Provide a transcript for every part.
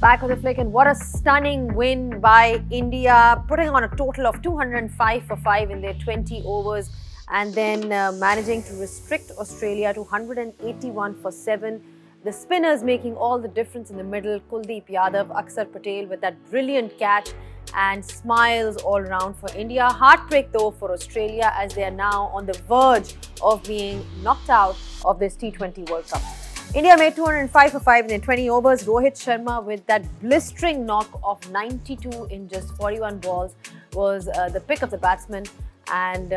Back on the flick, and what a stunning win by India, putting on a total of 205 for 5 in their 20 overs and then managing to restrict Australia to 181 for 7. The spinners making all the difference in the middle. Kuldeep Yadav, Akshar Patel with that brilliant catch and smiles all round for India. Heartbreak though for Australia as they are now on the verge of being knocked out of this T20 World Cup. India made 205 for 5 in their 20 overs. Rohit Sharma with that blistering knock of 92 in just 41 balls was the pick of the batsman. And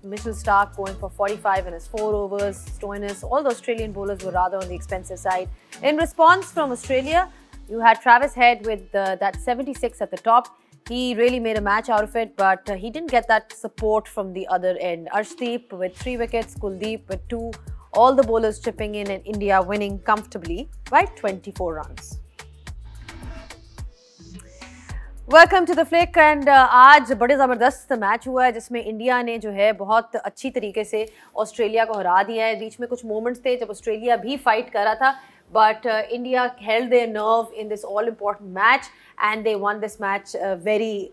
Mitchell Starc going for 45 in his 4 overs. Stoinis, all the Australian bowlers were rather on the expensive side. In response from Australia, you had Travis Head with that 76 at the top. He really made a match out of it, but he didn't get that support from the other end. Arshdeep with 3 wickets, Kuldeep with 2. All the bowlers chipping in and India winning comfortably by 24 runs. Welcome to the flick and आज बड़े ज़बरदस्त match हुआ है जिसमें India ने जो है बहुत अच्छी तरीके से ऑस्ट्रेलिया को हरा दिया है. बीच में कुछ मोमेंट्स थे जब ऑस्ट्रेलिया भी फाइट कर रहा था, but India held their nerve in this all-important match and they won this match very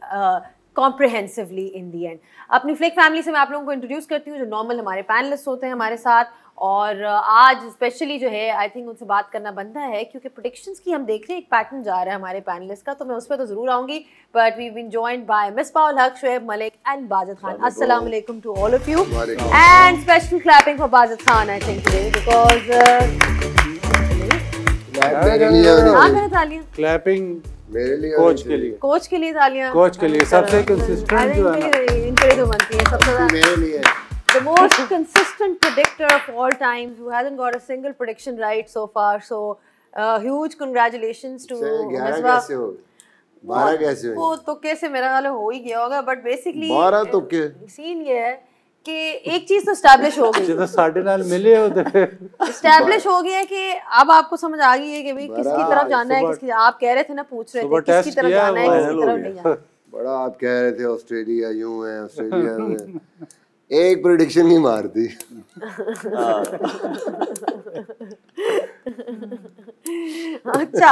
comprehensively in the end. अपनी फ्लिक फैमिली से मैं आप लोगों को इंट्रोड्यूस करती हूँ जो नॉर्मल हमारे पैनलिस्ट होते हैं हमारे साथ, और आज स्पेशली जो है आई थिंक उनसे बात करना बनता है क्योंकि प्रेडिक्शंस की हम देख रहे हैं एक पैटर्न जा रहा है हमारे पैनलिस्ट का, तो मैं उस पर तो ज़रूर आऊँगी. But we been joined by Misbah ul Haq, Shoaib Malik and Bazid Khan. अस्सलाम वालेकुम to all of you and special clapping for Bazid Khan I think today because clapping मेरे लिए कोच के लिए तालियां, कोच के लिए सबसे कंसिस्टेंट जो है इनके लिए तो बनती है सबसे ज़्यादा. मेरे लिए The most consistent predictor of all times who hasn't got a single prediction right so far. So huge congratulations to Misbah. 12 कैसे हुए? वो तुक्के से मेरा ख्याल हो ही गया होगा, but basically 12 तुक्के. सीन ये है कि एक चीज तो एस्टैब्लिश हो गई. तो साढ़े नाल मिले हो तो एस्टैब्लिश हो गया है कि अब आपको समझ आ गई है कि भाई किसकी तरफ जाना है, किसकी. आप कह रहे थे ना, पूछ रहे थे किसकी तरफ जाना है, किसकी तरफ नहीं जाना. बड़ा आप कह रहे थे ऑस्ट्रेलिया यूं है, ऑस्ट्रेलिया में एक प्रेडिक्शन ही मार दी. अच्छा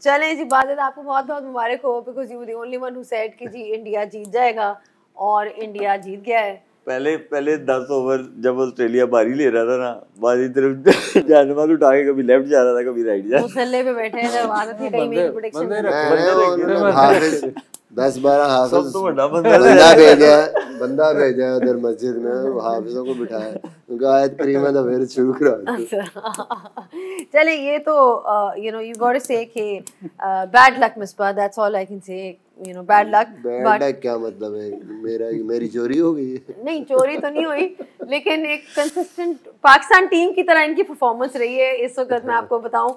चलें जी, बात आपको बहुत बहुत मुबारक हो because you the only one who said कि जी इंडिया जीत जाएगा और इंडिया जीत गया है. पहले 10 ओवर जब ऑस्ट्रेलिया बारी ले रहा था ना, बारी तरफ जानवर उठा के कभी लेफ्ट जा रहा था कभी राइट जा. मुसल्ले पे बैठे हैं जब आदत है कहीं मेरी प्रेडिक्शन 10-12 हाफिज बंदा भेजा उधर मस्जिद में, हाफिजों को बिठाया, उनका आयत करीमा था फिर शुरू करा. चले ये तो you know you got to say कि bad luck Misbah, that's all I can say. You know, bad luck. Bad luck क्या मतलब है? मेरी चोरी हो गई? नहीं चोरी तो नहीं हुई, लेकिन एक कंसिस्टेंट पाकिस्तान टीम की तरह इनकी परफॉर्मेंस रही है इस वक्त. मैं आपको बताऊं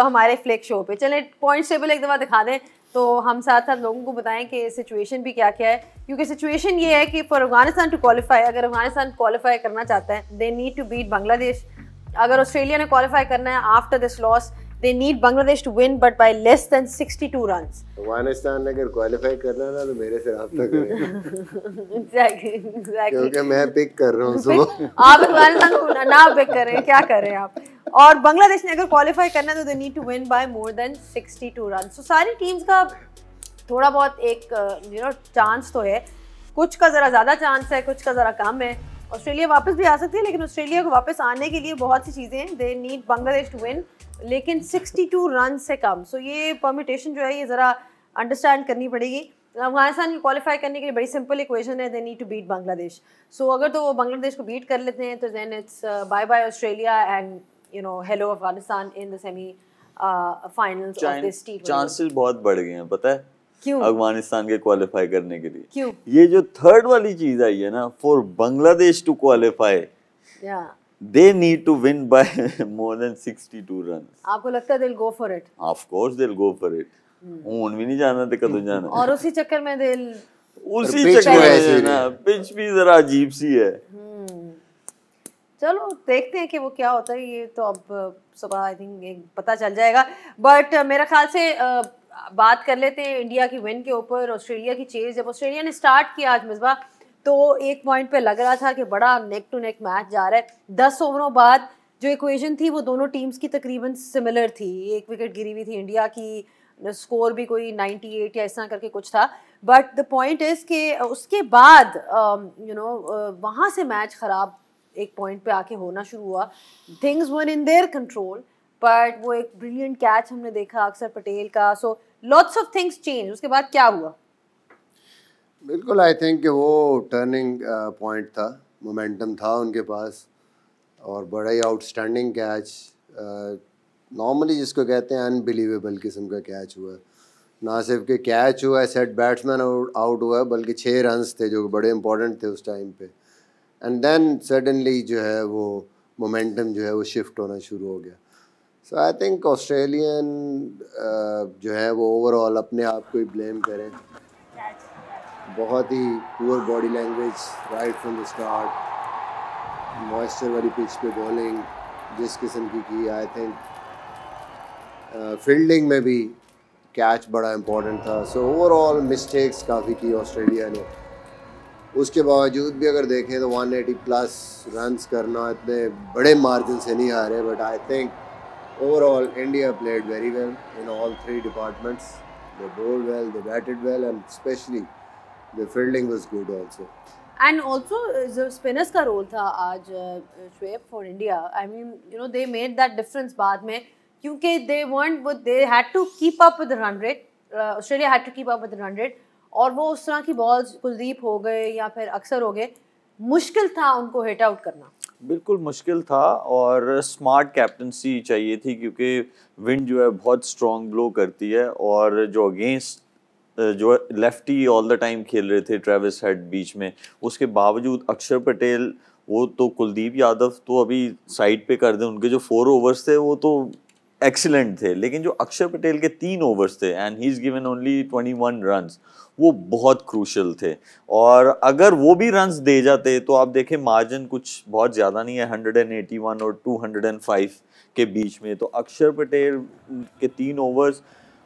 हमारे फ्लिक शो पे. चलें पॉइंट टेबल एक दफ़ा दिखा दें तो हम साथ साथ लोगों को बताएं कि सिचुएशन भी क्या क्या है, क्योंकि सिचुएशन ये है कि फॉर अफगानिस्तान टू क्वालिफाई, अगर अफगानिस्तान क्वालिफाई करना चाहता है they need to beat Bangladesh. अगर ऑस्ट्रेलिया ने क्वालिफाई करना है after this loss they need Bangladesh to win but by less than 62 runs. Afghanistan ने अगर क्वालिफाई करना है ना तो मेरे से राब्ता करें. Exactly. क्योंकि मैं पिक कर रहा हूँ सुबह. आप अफगानिस्तान को ना पिक करें, क्या करें आप. और बांग्लादेश ने अगर क्वालिफाई करना है तो they need to win by more than 62 runs. So सारी टीम्स का थोड़ा बहुत एक यू नो चांस तो है, कुछ का ज़रा ज़्यादा चांस है, कुछ का ज़रा कम है. ऑस्ट्रेलिया वापस भी आ सकती है, लेकिन ऑस्ट्रेलिया को वापस आने के लिए बहुत सी चीज़ें हैं. They need Bangladesh to win, लेकिन 62 रन से कम. सो ये परमिटेशन जो है ये ज़रा अंडरस्टैंड करनी पड़ेगी. अफगानिस्तान को क्वालिफाई करने के लिए बड़ी सिंपल इक्वेशन है, they need to beat Bangladesh. So अगर तो वो बांग्लादेश को बीट कर लेते हैं तो then it's bye bye Australia and you know hello Afghanistan in the semi finals of this टी20. चांसेस बहुत बढ़ गए हैं, पता है क्यों? अफगानिस्तान के क्वालिफाई करने के लिए. क्यों? ये जो थर्ड वाली चीज आई है ना, for Bangladesh to qualify they need to win by more than 62 runs. आपको लगता है they'll go for it? Of course they'll go for it. ਹੁਣ भी नहीं जाना तो कਦੋਂ जाना. और उसी चक्कर में उसी चक्कर में ना पिच भी जरा अजीब सी है. चलो देखते हैं कि वो क्या होता है. ये तो अब सुबह आई थिंक पता चल जाएगा. बट मेरा ख्याल से बात कर लेते हैं इंडिया की विन के ऊपर. ऑस्ट्रेलिया की चेज जब ऑस्ट्रेलिया ने स्टार्ट किया आज मिसबाह, तो एक पॉइंट पे लग रहा था कि बड़ा नेक टू नेक मैच जा रहा है. 10 ओवरों बाद जो इक्वेशन थी वो दोनों टीम्स की तकरीबन सिमिलर थी। एक विकेट गिरी हुई थी इंडिया की, स्कोर भी कोई 98 या इस तरह करके कुछ था। बट द पॉइंट इज़ कि उसके बाद वहाँ से मैच ख़राब एक पॉइंट पे आके होना शुरू हुआ। Things were in their control, but वो एक ब्रिलियंट कैच हमने देखा अक्षर पटेल का। सो लॉट्स ऑफ थिंग्स चेंज। उसके बाद क्या हुआ? बिल्कुल, आई थिंक वो टर्निंग पॉइंट था, मोमेंटम था उनके पास और बड़ा ही आउटस्टैंडिंग कैच, नॉर्मली जिसको कहते हैं अनबिलीवेबल किस्म का कैच हुआ। ना सिर्फ कि कैच हुआ है, सेट बैट्समैन आउट हुआ है, बल्कि 6 रन्स थे जो बड़े इंपॉर्टेंट थे उस टाइम पे। एंड देन सडनली जो है वो मोमेंटम जो है वो शिफ्ट होना शुरू हो गया। सो आई थिंक ऑस्ट्रेलियन जो है वो ओवरऑल अपने आप को ही ब्लेम करें। बहुत ही poor body language right from the start, moisture वाली पिच पे बॉलिंग जिस किस्म की आई थिंक फील्डिंग में भी कैच बड़ा इम्पोर्टेंट था। सो ओवरऑल मिस्टेक्स काफ़ी की ऑस्ट्रेलिया ने। उसके बावजूद भी अगर देखें तो 180 प्लस रन्स करना इतने बड़े मार्जिन से नहीं आ रहे, but I think overall India played very well in all 3 departments. They bowled well, they batted well and specially the fielding was good also. And also जो स्पिनर्स का रोल था आज Shoaib for India, I mean they made that difference बाद में, क्योंकि they had to keep up with the run rate. Australia had to keep up with the run rate, और वो उस तरह की बॉल्स कुलदीप हो गए या फिर अक्सर हो गए, मुश्किल था उनको हिट आउट करना। बिल्कुल मुश्किल था और स्मार्ट कैप्टनसी चाहिए थी, क्योंकि विंड जो है बहुत स्ट्रॉन्ग ब्लो करती है और जो अगेंस्ट जो लेफ्टी ऑल द टाइम खेल रहे थे ट्रेविस हेड बीच में, उसके बावजूद अक्षर पटेल, वो तो कुलदीप यादव तो अभी साइड पे कर दें, उनके जो 4 ओवर्स थे वो तो एक्सीलेंट थे, लेकिन जो अक्षर पटेल के 3 ओवर्स थे and he is given only 21 runs, वो बहुत क्रूशल थे। और अगर वो भी रन्स दे जाते तो आप देखें मार्जिन कुछ बहुत ज़्यादा नहीं है, 181 और 205 के बीच में। तो अक्षर पटेल के 3 ओवर्स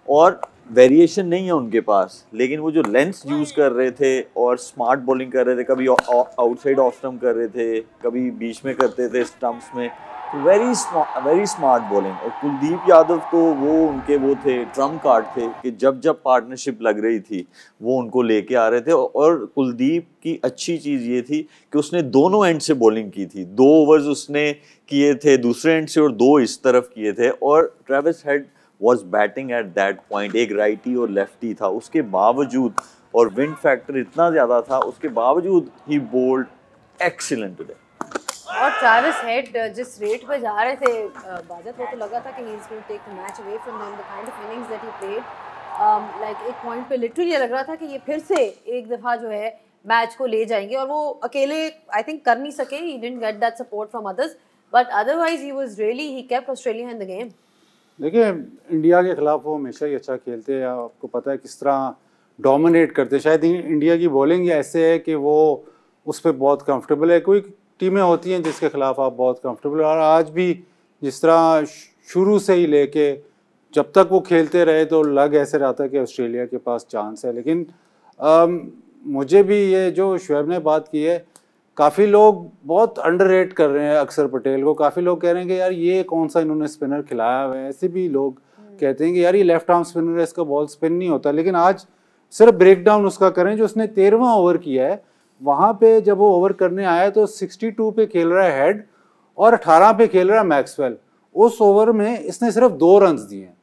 और वेरिएशन नहीं है उनके पास, लेकिन वो जो लेंथ यूज़ कर रहे थे और स्मार्ट बॉलिंग कर रहे थे, कभी आउटसाइड ऑफ स्टंप कर रहे थे, कभी बीच में करते थे स्टंप्स में, वेरी स्मार्ट बॉलिंग। और कुलदीप यादव तो वो थे, ट्रम्प कार्ड थे कि जब जब पार्टनरशिप लग रही थी वो उनको लेके आ रहे थे। और कुलदीप की अच्छी चीज़ ये थी कि उसने दोनों एंड से बॉलिंग की थी, 2 ओवर्स उसने किए थे दूसरे एंड से और 2 इस तरफ किए थे। और Travis head was batting at that point, एक राइटी और लेफ्टी था, उसके बावजूद, और विंड फैक्टर इतना ज़्यादा था, उसके बावजूद ही बोल्ड एक्सीलेंट टुडे। और ट्रेविस हेड जिस रेट पे जा रहे थे बादत, वो तो लगा था कि he is going to take the match away from them, the kind of innings that he played, like एक पॉइंट पे लिटरली लग रहा था कि ये फिर से एक दफ़ा जो है मैच को ले जाएंगे, और वो अकेले आई थिंक कर नहीं सके, he didn't get that support from others, but otherwise he kept Australia in the game. देखिए, इंडिया के खिलाफ वो हमेशा ही अच्छा खेलते हैं, आपको पता है किस तरह डोमिनेट करते हैं। शायद इंडिया की बॉलिंग ऐसे है कि वो उस पर बहुत कंफर्टेबल है। कोई टीमें होती हैं जिसके खिलाफ आप बहुत कंफर्टेबल, और आज भी जिस तरह शुरू से ही लेके जब तक वो खेलते रहे तो लग ऐसे रहा था कि ऑस्ट्रेलिया के पास चांस है। लेकिन मुझे भी ये जो शुएब ने बात की है, काफ़ी लोग बहुत अंडररेट कर रहे हैं अक्षर पटेल को। काफ़ी लोग कह रहे हैं कि यार ये कौन सा इन्होंने स्पिनर खिलाया हुआ है। ऐसे भी लोग कहते हैं कि यार ये लेफ्ट आर्म स्पिनर है, इसका बॉल स्पिन नहीं होता। लेकिन आज सिर्फ ब्रेक डाउन उसका करें, जो उसने 13वां ओवर किया है, वहाँ पे जब वो ओवर करने आया तो 62 पे खेल रहा है हेड और 18 पे खेल रहा है मैक्सवेल। उस ओवर में इसने सिर्फ 2 रन दिए हैं।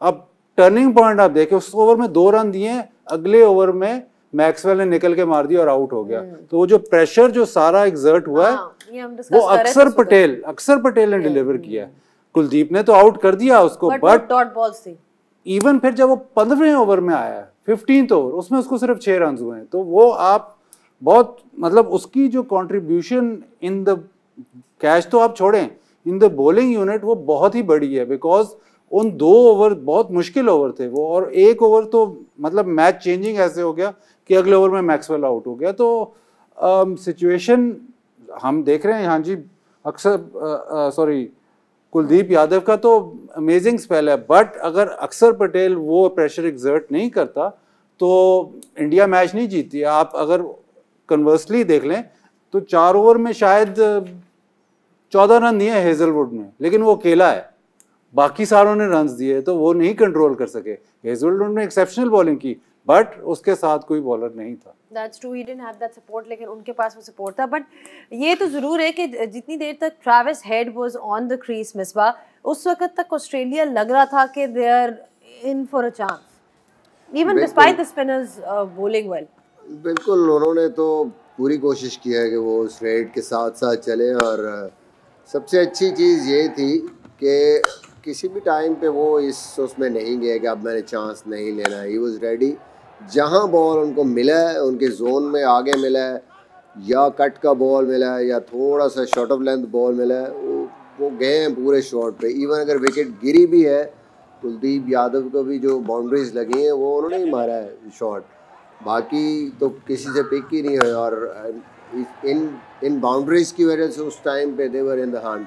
अब टर्निंग पॉइंट आप देखें, उस ओवर में 2 रन दिए, अगले ओवर में मैक्सवेल ने निकल के मार दिया और आउट हो गया। तो वो जो प्रेशर जो सारा एग्जर्ट हुआ है वो अक्षर पटेल ने डिलीवर किया है। कुलदीप ने तो आउट कर दिया उसको, बट डॉट बॉल्स थी। इवन फिर जब वो 15वें ओवर में आया, 15th ओवर, उसमें उसको सिर्फ 6 रन हुए हैं। तो वो आप बहुत मतलब उसकी जो कंट्रीब्यूशन इन द कैच तो आप छोड़ें, इन द बॉलिंग यूनिट वो बहुत ही बड़ी है। बिकॉज उन 2 ओवर बहुत मुश्किल ओवर थे वो, और 1 ओवर तो मतलब मैच चेंजिंग ऐसे हो गया कि अगले ओवर में मैक्सवेल आउट हो गया। तो सिचुएशन हम देख रहे हैं। हाँ जी, कुलदीप यादव का तो अमेजिंग स्पेल है, बट अगर अक्षर पटेल वो प्रेशर एग्जर्ट नहीं करता तो इंडिया मैच नहीं जीती। आप अगर कन्वर्सली देख लें तो 4 ओवर में शायद 14 रन दिए हेजलवुड ने, लेकिन वो अकेला है, बाकी सारों ने रन्स दिए तो वो नहीं कंट्रोल कर सके। हेजलवुड ने एक्सेप्शनल बॉलिंग की, बट उसके साथ कोई बॉलर नहीं था। That's true, he didn't have that support, लेकिन उनके पास वो सपोर्ट था। बट ये तो ज़रूर है कि जितनी देर तक Travis Head was on the crease Misbah, उस वक्त तक ऑस्ट्रेलिया लग रहा था कि they are in for a chance, even despite the spinners bowling well. बिल्कुल, उन्होंने तो पूरी कोशिश की है कि वो उस रेड के साथ साथ चले, और सबसे अच्छी चीज़ ये थी कि किसी भी टाइम पे वो उसमें नहीं गए कि अब मैंने चांस नहीं लेना है। ही वॉज रेडी, जहाँ बॉल उनको मिला है, उनके जोन में आगे मिला है, या कट का बॉल मिला है या थोड़ा सा शॉर्ट ऑफ लेंथ बॉल मिला है, वो गए हैं पूरे शॉट पे। इवन अगर विकेट गिरी भी है, कुलदीप यादव को भी जो बाउंड्रीज लगी हैं वो उन्होंने ही मारा है शॉट, बाकी तो किसी से पिक ही नहीं है। और इन बाउंड्रीज की वजह से उस टाइम पे they were in the hunt.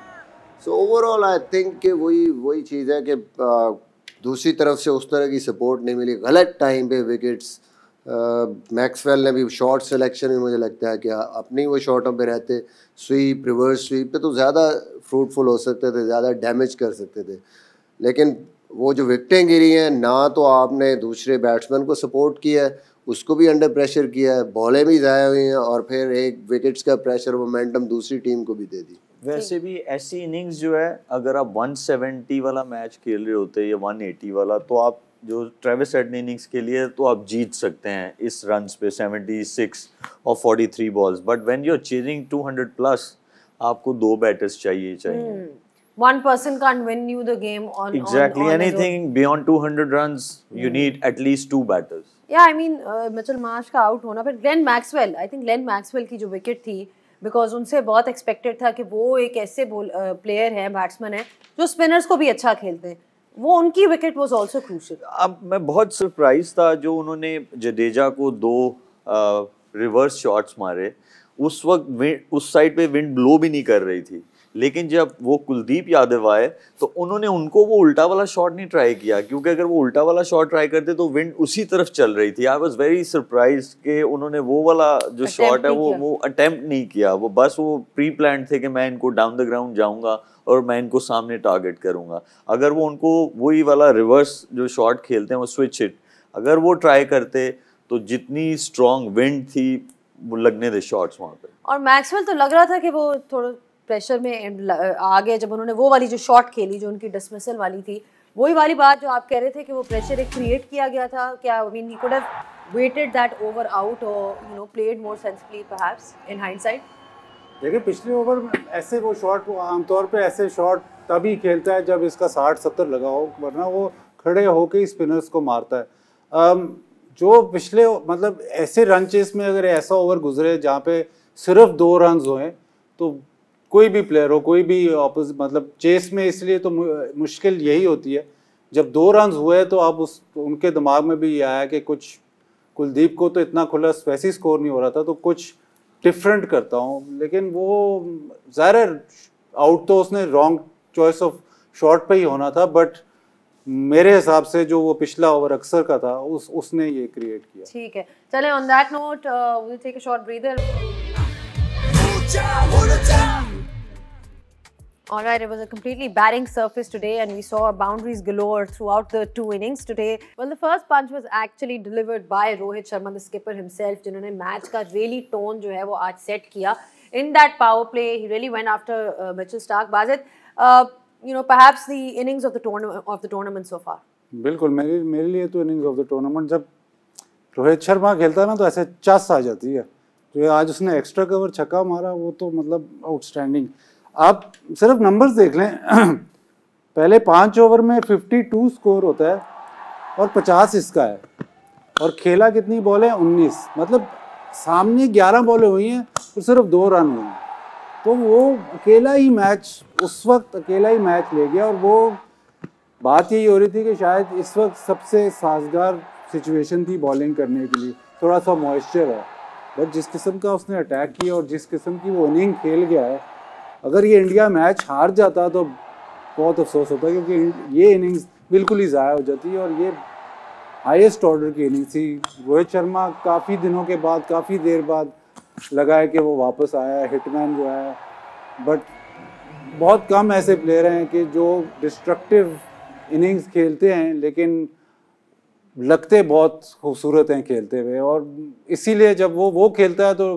So overall I think कि वही चीज़ है कि दूसरी तरफ से उस तरह की सपोर्ट नहीं मिली, गलत टाइम पे विकेट्स। मैक्सवेल ने भी शॉट सिलेक्शन में मुझे लगता है कि अपनी वो शॉटों पे रहते, स्वीप रिवर्स स्वीप पे तो ज़्यादा फ्रूटफुल हो सकते थे, ज़्यादा डैमेज कर सकते थे। लेकिन वो जो विकेटें गिरी हैं, ना तो आपने दूसरे बैट्समैन को सपोर्ट किया है, उसको भी अंडर प्रेशर किया है, बॉलें भी ज़ाया हुई हैं, और फिर एक विकेट्स का प्रेशर मोमेंटम दूसरी टीम को भी दे दी। वैसे भी ऐसी इनिंग्स जो है, अगर आप 170 वाला मैच खेल रहे होते या 180 वाला, तो आप जो ट्रेविस हेड इनिंग्स के लिए तो आप जीत सकते हैं इस रन्स पे 76 और 43 balls. But when you are chasing 200 plus, आपको 2 बैटर्स चाहिए। One person can't win you the game on exactly on anything beyond 200 runs you need at least 2 batters. Yeah, I mean Mitchell Marsh का out होना, पर Glenn Maxwell, I think Glenn Maxwell की जो wicket थी, because उनसे बहुत expected था कि वो एक ऐसे प्लेयर है, बैट्समैन है जो स्पिनर्स को भी अच्छा खेलते हैं, वो उनकी विकेट वाज आल्सो क्रूशियल। अब मैं बहुत सरप्राइज था जो उन्होंने जडेजा को 2 रिवर्स शॉट्स मारे। उस वक्त उस साइड पे विंड ब्लो भी नहीं कर रही थी, लेकिन जब वो कुलदीप यादव आए तो उन्होंने उनको वो उल्टा वाला शॉट नहीं ट्राई किया, क्योंकि अगर वो उल्टा वाला शॉट ट्राई करते तो विंड उसी तरफ चल रही थी। आई वाज वेरी सरप्राइज कि उन्होंने वो वाला जो शॉट है वो अटेम्प्ट नहीं किया। वो बस वो प्री प्लान थे कि मैं इनको डाउन द ग्राउंड जाऊंगा और मैं इनको सामने टारगेट करूंगा। अगर वो उनको वही वाला रिवर्स जो शॉट खेलते हैं वो स्विच हिट, अगर वो ट्राई करते तो जितनी स्ट्रॉन्ग विंड थी वो लगने थे शॉट्स वहाँ पे। और मैक्सवेल तो लग रहा था कि वो थोड़ा प्रेशर में आ गए जब उन्होंने वो वाली जो शॉट खेली जो उनकी डिसमिसल वाली थी। वही वाली बात जो आप कह रहे थे कि वो प्रेशर एक क्रिएट किया गया था क्या? I mean he could have waited that over out और you know played more sensibly perhaps in hindsight. देखिए पिछले ओवर में ऐसे वो शॉट, आमतौर पे ऐसे शॉट तभी खेलता है जब इसका 60-70 लगा हो, वरना वो खड़े होके ही स्पिनर्स को मारता है। जो पिछले मतलब ऐसे रन चेस में अगर ऐसा ओवर गुजरे जहाँ पे सिर्फ 2 रन हुए, तो कोई भी प्लेयर हो, कोई भी ऑपोजिट मतलब चेस में, इसलिए तो मुश्किल यही होती है जब 2 रन हुए तो अब उनके दिमाग में भी ये आया कि कुछ कुलदीप को तो इतना खुला वैसे ही स्कोर नहीं हो रहा था तो कुछ डिफरेंट करता हूँ। लेकिन वो ज़ाहिर आउट तो उसने रॉन्ग चॉइस ऑफ शॉट पे ही होना था, बट मेरे हिसाब से जो वो पिछला ओवर अक्सर का था उसने ये क्रिएट किया। ठीक है, चलें on that note we will take a short breather. All right, it was a completely batting surface today and we saw boundaries galore throughout the 2 innings today. Well, the first punch was actually delivered by Rohit Sharma, the skipper himself, जिन्होंने match का really tone जो है वो आज set किया. In that power play, he really went after Mitchell Starc. Basit, you know, perhaps the innings of the tournament so far. बिल्कुल, मेरे लिए तो innings of the tournament, जब रोहित शर्मा खेलता है ना तो ऐसे चस आ जाती है। जो आज उसने एक्स्ट्रा कवर छक्का मारा वो तो मतलब आउटस्टैंडिंग। आप सिर्फ नंबर्स देख लें, पहले 5 ओवर में 52 स्कोर होता है और 50 इसका है, और खेला कितनी बॉलें 19, मतलब सामने 11 बॉलें हुई हैं और सिर्फ 2 रन हुए हैं। तो वो अकेला ही मैच उस वक्त अकेला ही मैच ले गया, और वो बात यही हो रही थी कि शायद इस वक्त सबसे साजगार सिचुएशन थी बॉलिंग करने के लिए, थोड़ा सा मॉइस्चर है। बट जिस किस्म का उसने अटैक किया और जिस किस्म की वो इनिंग खेल गया है, अगर ये इंडिया मैच हार जाता तो बहुत अफसोस होता, क्योंकि ये इनिंग्स बिल्कुल ही ज़ाया हो जाती है और ये हाईएस्ट ऑर्डर की इनिंग्स थी। रोहित शर्मा काफ़ी दिनों के बाद, काफ़ी देर बाद लगा है कि वो वापस आया है, हिटमैन जो है, बट बहुत कम ऐसे प्लेयर हैं कि जो डिस्ट्रक्टिव इनिंग्स खेलते हैं लेकिन लगते बहुत खूबसूरत हैं खेलते हुए, और इसीलिए जब वो खेलता है तो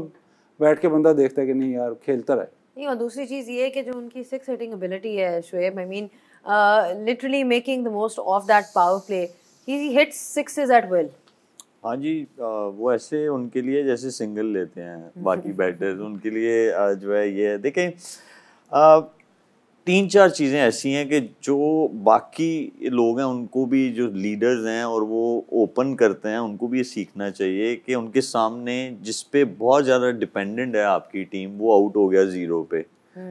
बैठ के बंदा देखता है कि नहीं यार खेलता रहे। नहीं, और दूसरी चीज़ ये है कि जो उनकी सिक्स हिटिंग एबिलिटी है Shoaib, I mean literally making the most of that power play, he hits sixes at will. हाँ जी, वो ऐसे उनके लिए जैसे सिंगल लेते हैं बाकी बैटर्स, उनके लिए जो है ये देखें, 3-4 चीज़ें ऐसी हैं कि जो बाकी लोग हैं उनको भी, जो लीडर्स हैं और वो ओपन करते हैं, उनको भी ये सीखना चाहिए कि उनके सामने जिस पे बहुत ज़्यादा डिपेंडेंट है आपकी टीम, वो आउट हो गया 0 पे,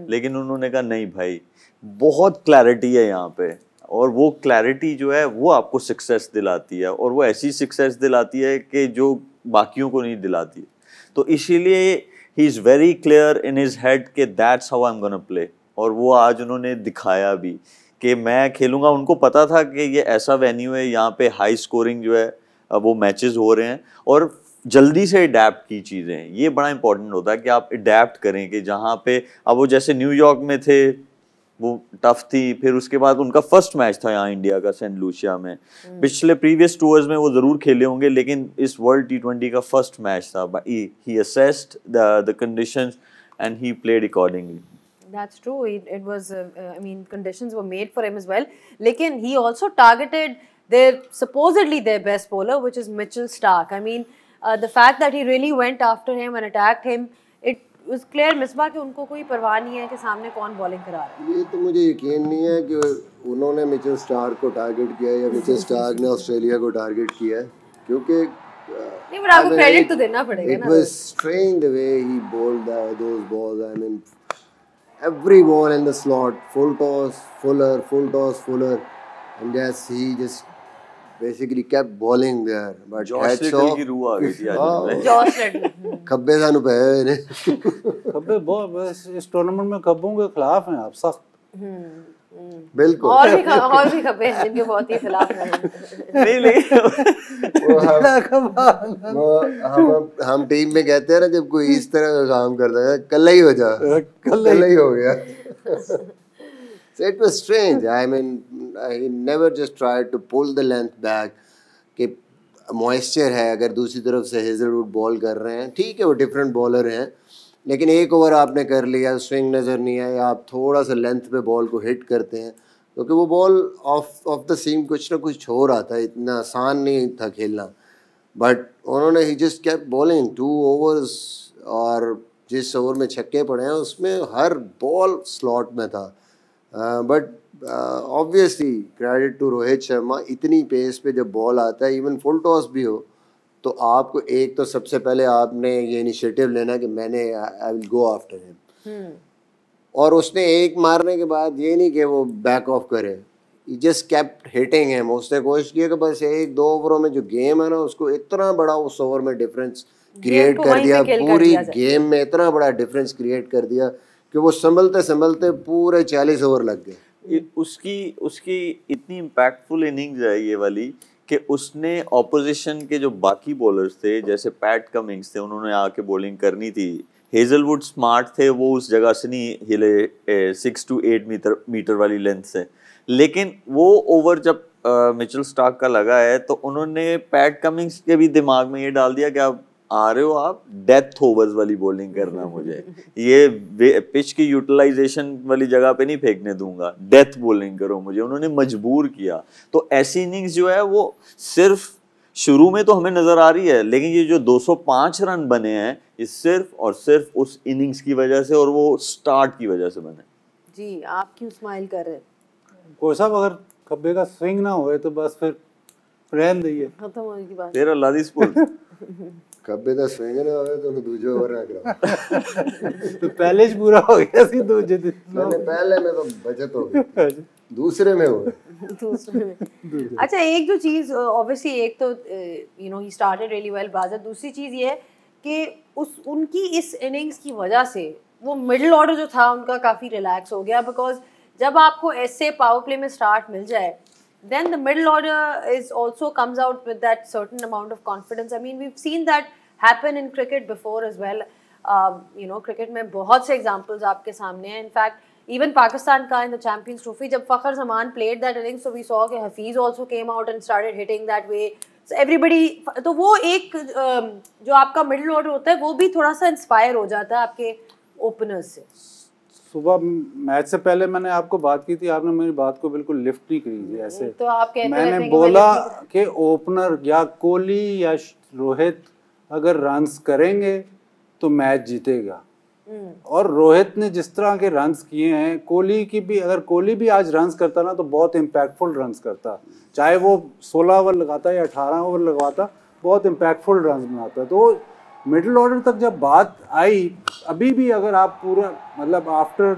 लेकिन उन्होंने कहा नहीं भाई, बहुत क्लैरिटी है यहाँ पे, और वो क्लैरिटी जो है वो आपको सक्सेस दिलाती है, और वो ऐसी सक्सेस दिलाती है कि जो बाकियों को नहीं दिलाती है। तो इसीलिए he is very clear in his head कि that's how I am gonna play, और वो आज उन्होंने दिखाया भी कि मैं खेलूंगा। उनको पता था कि ये ऐसा वेन्यू है, यहाँ पे हाई स्कोरिंग जो है वो मैचेस हो रहे हैं, और जल्दी से अडेप्ट की चीज़ें, ये बड़ा इंपॉर्टेंट होता है कि आप अडेप्ट करें कि जहाँ पे अब वो जैसे न्यूयॉर्क में थे वो टफ थी, फिर उसके बाद उनका फर्स्ट मैच था यहाँ इंडिया का सेंट लूसिया में। पिछले प्रीवियस टूर्स में वो ज़रूर खेले होंगे, लेकिन इस वर्ल्ड T20 का फर्स्ट मैच था। He assessed the conditions and he played accordingly. That's true. It was, I mean, conditions were made for him as well. Lekin he also targeted supposedly their best bowler, which is Mitchell Starc. I mean, the fact that he really went after him and attacked him, it was clear Misbah कि उनको कोई परवाह नहीं है कि सामने कौन bowling करा रहा है। ये तो मुझे यकीन नहीं है कि उन्होंने मिचेल स्टार्क को टारगेट किया या मिचेल स्टार्क ने ऑस्ट्रेलिया को टारगेट किया है, क्योंकि नहीं, पर आपको क्रेडिट तो देना पड़ेगा ना। It was strange the way he bowled those balls. I mean, every ball in the slot, full toss, fuller, and yes, he just basically kept bowling there. But Josh little की रूह आ गई थी आज। Josh little खब्बे सानू पे ने खब्बे बहुत, बस इस टूर्नामेंट में खब्बों के खिलाफ हैं आप सख्त। बिल्कुल। और भी खब्बे हैं जिनके बहुत ही खिलाफ हैं। नहीं लेकिन हम टीम में कहते हैं ना, जब कोई इस तरह का काम करता है कल ही हो जा, कल ही हो गया। So it was strange. I mean, he never just tried to pull the length back. कि मॉइस्चर है, अगर दूसरी तरफ से हेजलवुड बॉल कर रहे हैं, ठीक है वो डिफरेंट बॉलर हैं, लेकिन एक ओवर आपने कर लिया, स्विंग नज़र नहीं आया, आप थोड़ा सा लेंथ पे बॉल को हिट करते हैं, क्योंकि वो बॉल ऑफ द सीम कुछ ना कुछ हो रहा था, इतना आसान नहीं था खेलना। बट उन्होंने ही जस्ट केप्ट बॉलिंग 2 overs, और जिस ओवर में छक्के पड़े हैं उसमें हर बॉल स्लॉट में था। But obviously credit to Rohit Sharma, इतनी पेस पे जब बॉल आता है, इवन फुल टॉस भी हो, तो आपको एक तो सबसे पहले आपने ये इनिशिएटिव लेना कि I will go after him, और उसने एक मारने के बाद ये नहीं कि वो बैक ऑफ करे, ही जस्ट केप्ट हिटिंग हिम। उसने कोशिश की कि बस 1-2 ओवरों में जो गेम है ना, उसको इतना बड़ा उस ओवर में डिफरेंस क्रिएट कर दिया, पूरी गेम में इतना बड़ा डिफरेंस क्रिएट कर दिया कि वो संभलते संभलते पूरे 40 ओवर लग गए। उसकी इतनी इम्पैक्टफुल इनिंग्स है ये वाली कि उसने ऑपोजिशन के जो बाकी बॉलर्स थे, जैसे पैट कमिंग्स थे, उन्होंने आके बॉलिंग करनी थी, हेजलवुड स्मार्ट थे, वो उस जगह से नहीं हिले 6 to 8 मीटर वाली लेंथ से, लेकिन वो ओवर जब मिचेल स्टार्क का लगा है तो उन्होंने पैट कमिंग्स के भी दिमाग में ये डाल दिया कि आप आ रहे हो, आप डेथ ओवर्स वाली बॉलिंग करना, मुझे ये पिच की यूटिलाइजेशन वाली जगह पे नहीं फेंकने दूंगा, डेथ बॉलिंग करो मुझे, उन्होंने मजबूर किया। तो ऐसी इनिंग्स जो है वो सिर्फ शुरू में तो हमें नजर आ रही है, लेकिन ये जो 205 रन बने हैं ये सिर्फ और सिर्फ उस इनिंग्स की वजह से और वो स्टार्ट की वजह से बने। जी, आप क्यों स्माइल कर रहे हैं? कोई साहब, अगर खब्बे का स्विंग ना होए तो बस फिर रहन दइए, खत्म होने की बात। तेरा लादी स्पोर्ट कब्बे दा स्विंग ना होवे तो दूजे ओवर ना करो। तो पहले ही पूरा हो गया सी दूजे दिन। मैंने पहले में तो बचत हो गई, दूसरे में हो गई। दूसरे में अच्छा, एक जो चीज़ ऑब्वियसली, एक तो you know he started really well बाज़र, दूसरी चीज़ ये है कि उनकी इस इनिंग्स की वजह से वो मिडिल ऑर्डर जो था उनका काफ़ी रिलैक्स हो गया, बिकॉज जब आपको ऐसे पावर प्ले में स्टार्ट मिल जाए, then the middle order is also comes out with that certain amount of confidence. I mean, we've seen that happen in cricket before as well. You know, cricket में बहुत से examples आपके सामने हैं. In fact, Even Pakistan का in the Champions Trophy, जब फ़खर ज़मान played that innings, so we saw कि Hafiz also came out and started hitting that way. So everybody, तो वो एक जो आपका middle order होता है वो भी थोड़ा सा inspire हो जाता है आपके openers से. सुबह मैच से पहले मैंने आपको बात की थी, आपने मेरी बात को बिल्कुल लिफ्ट नहीं करी थी ऐसे. तो आप कहते मैंने बोला कि ओपनर या कोहली या रोहित अगर रन्स करेंगे तो मैच जीतेगा. और रोहित ने जिस तरह के रन्स किए हैं, कोहली की भी, अगर कोहली भी आज रन्स करता ना तो बहुत इम्पैक्टफुल रन्स करता, चाहे वो 16 ओवर लगाता या 18 ओवर लगवाता, बहुत इम्पैक्टफुल रन्स बनाता. तो मिडिल ऑर्डर तक जब बात आई, अभी भी अगर आप पूरा मतलब आफ्टर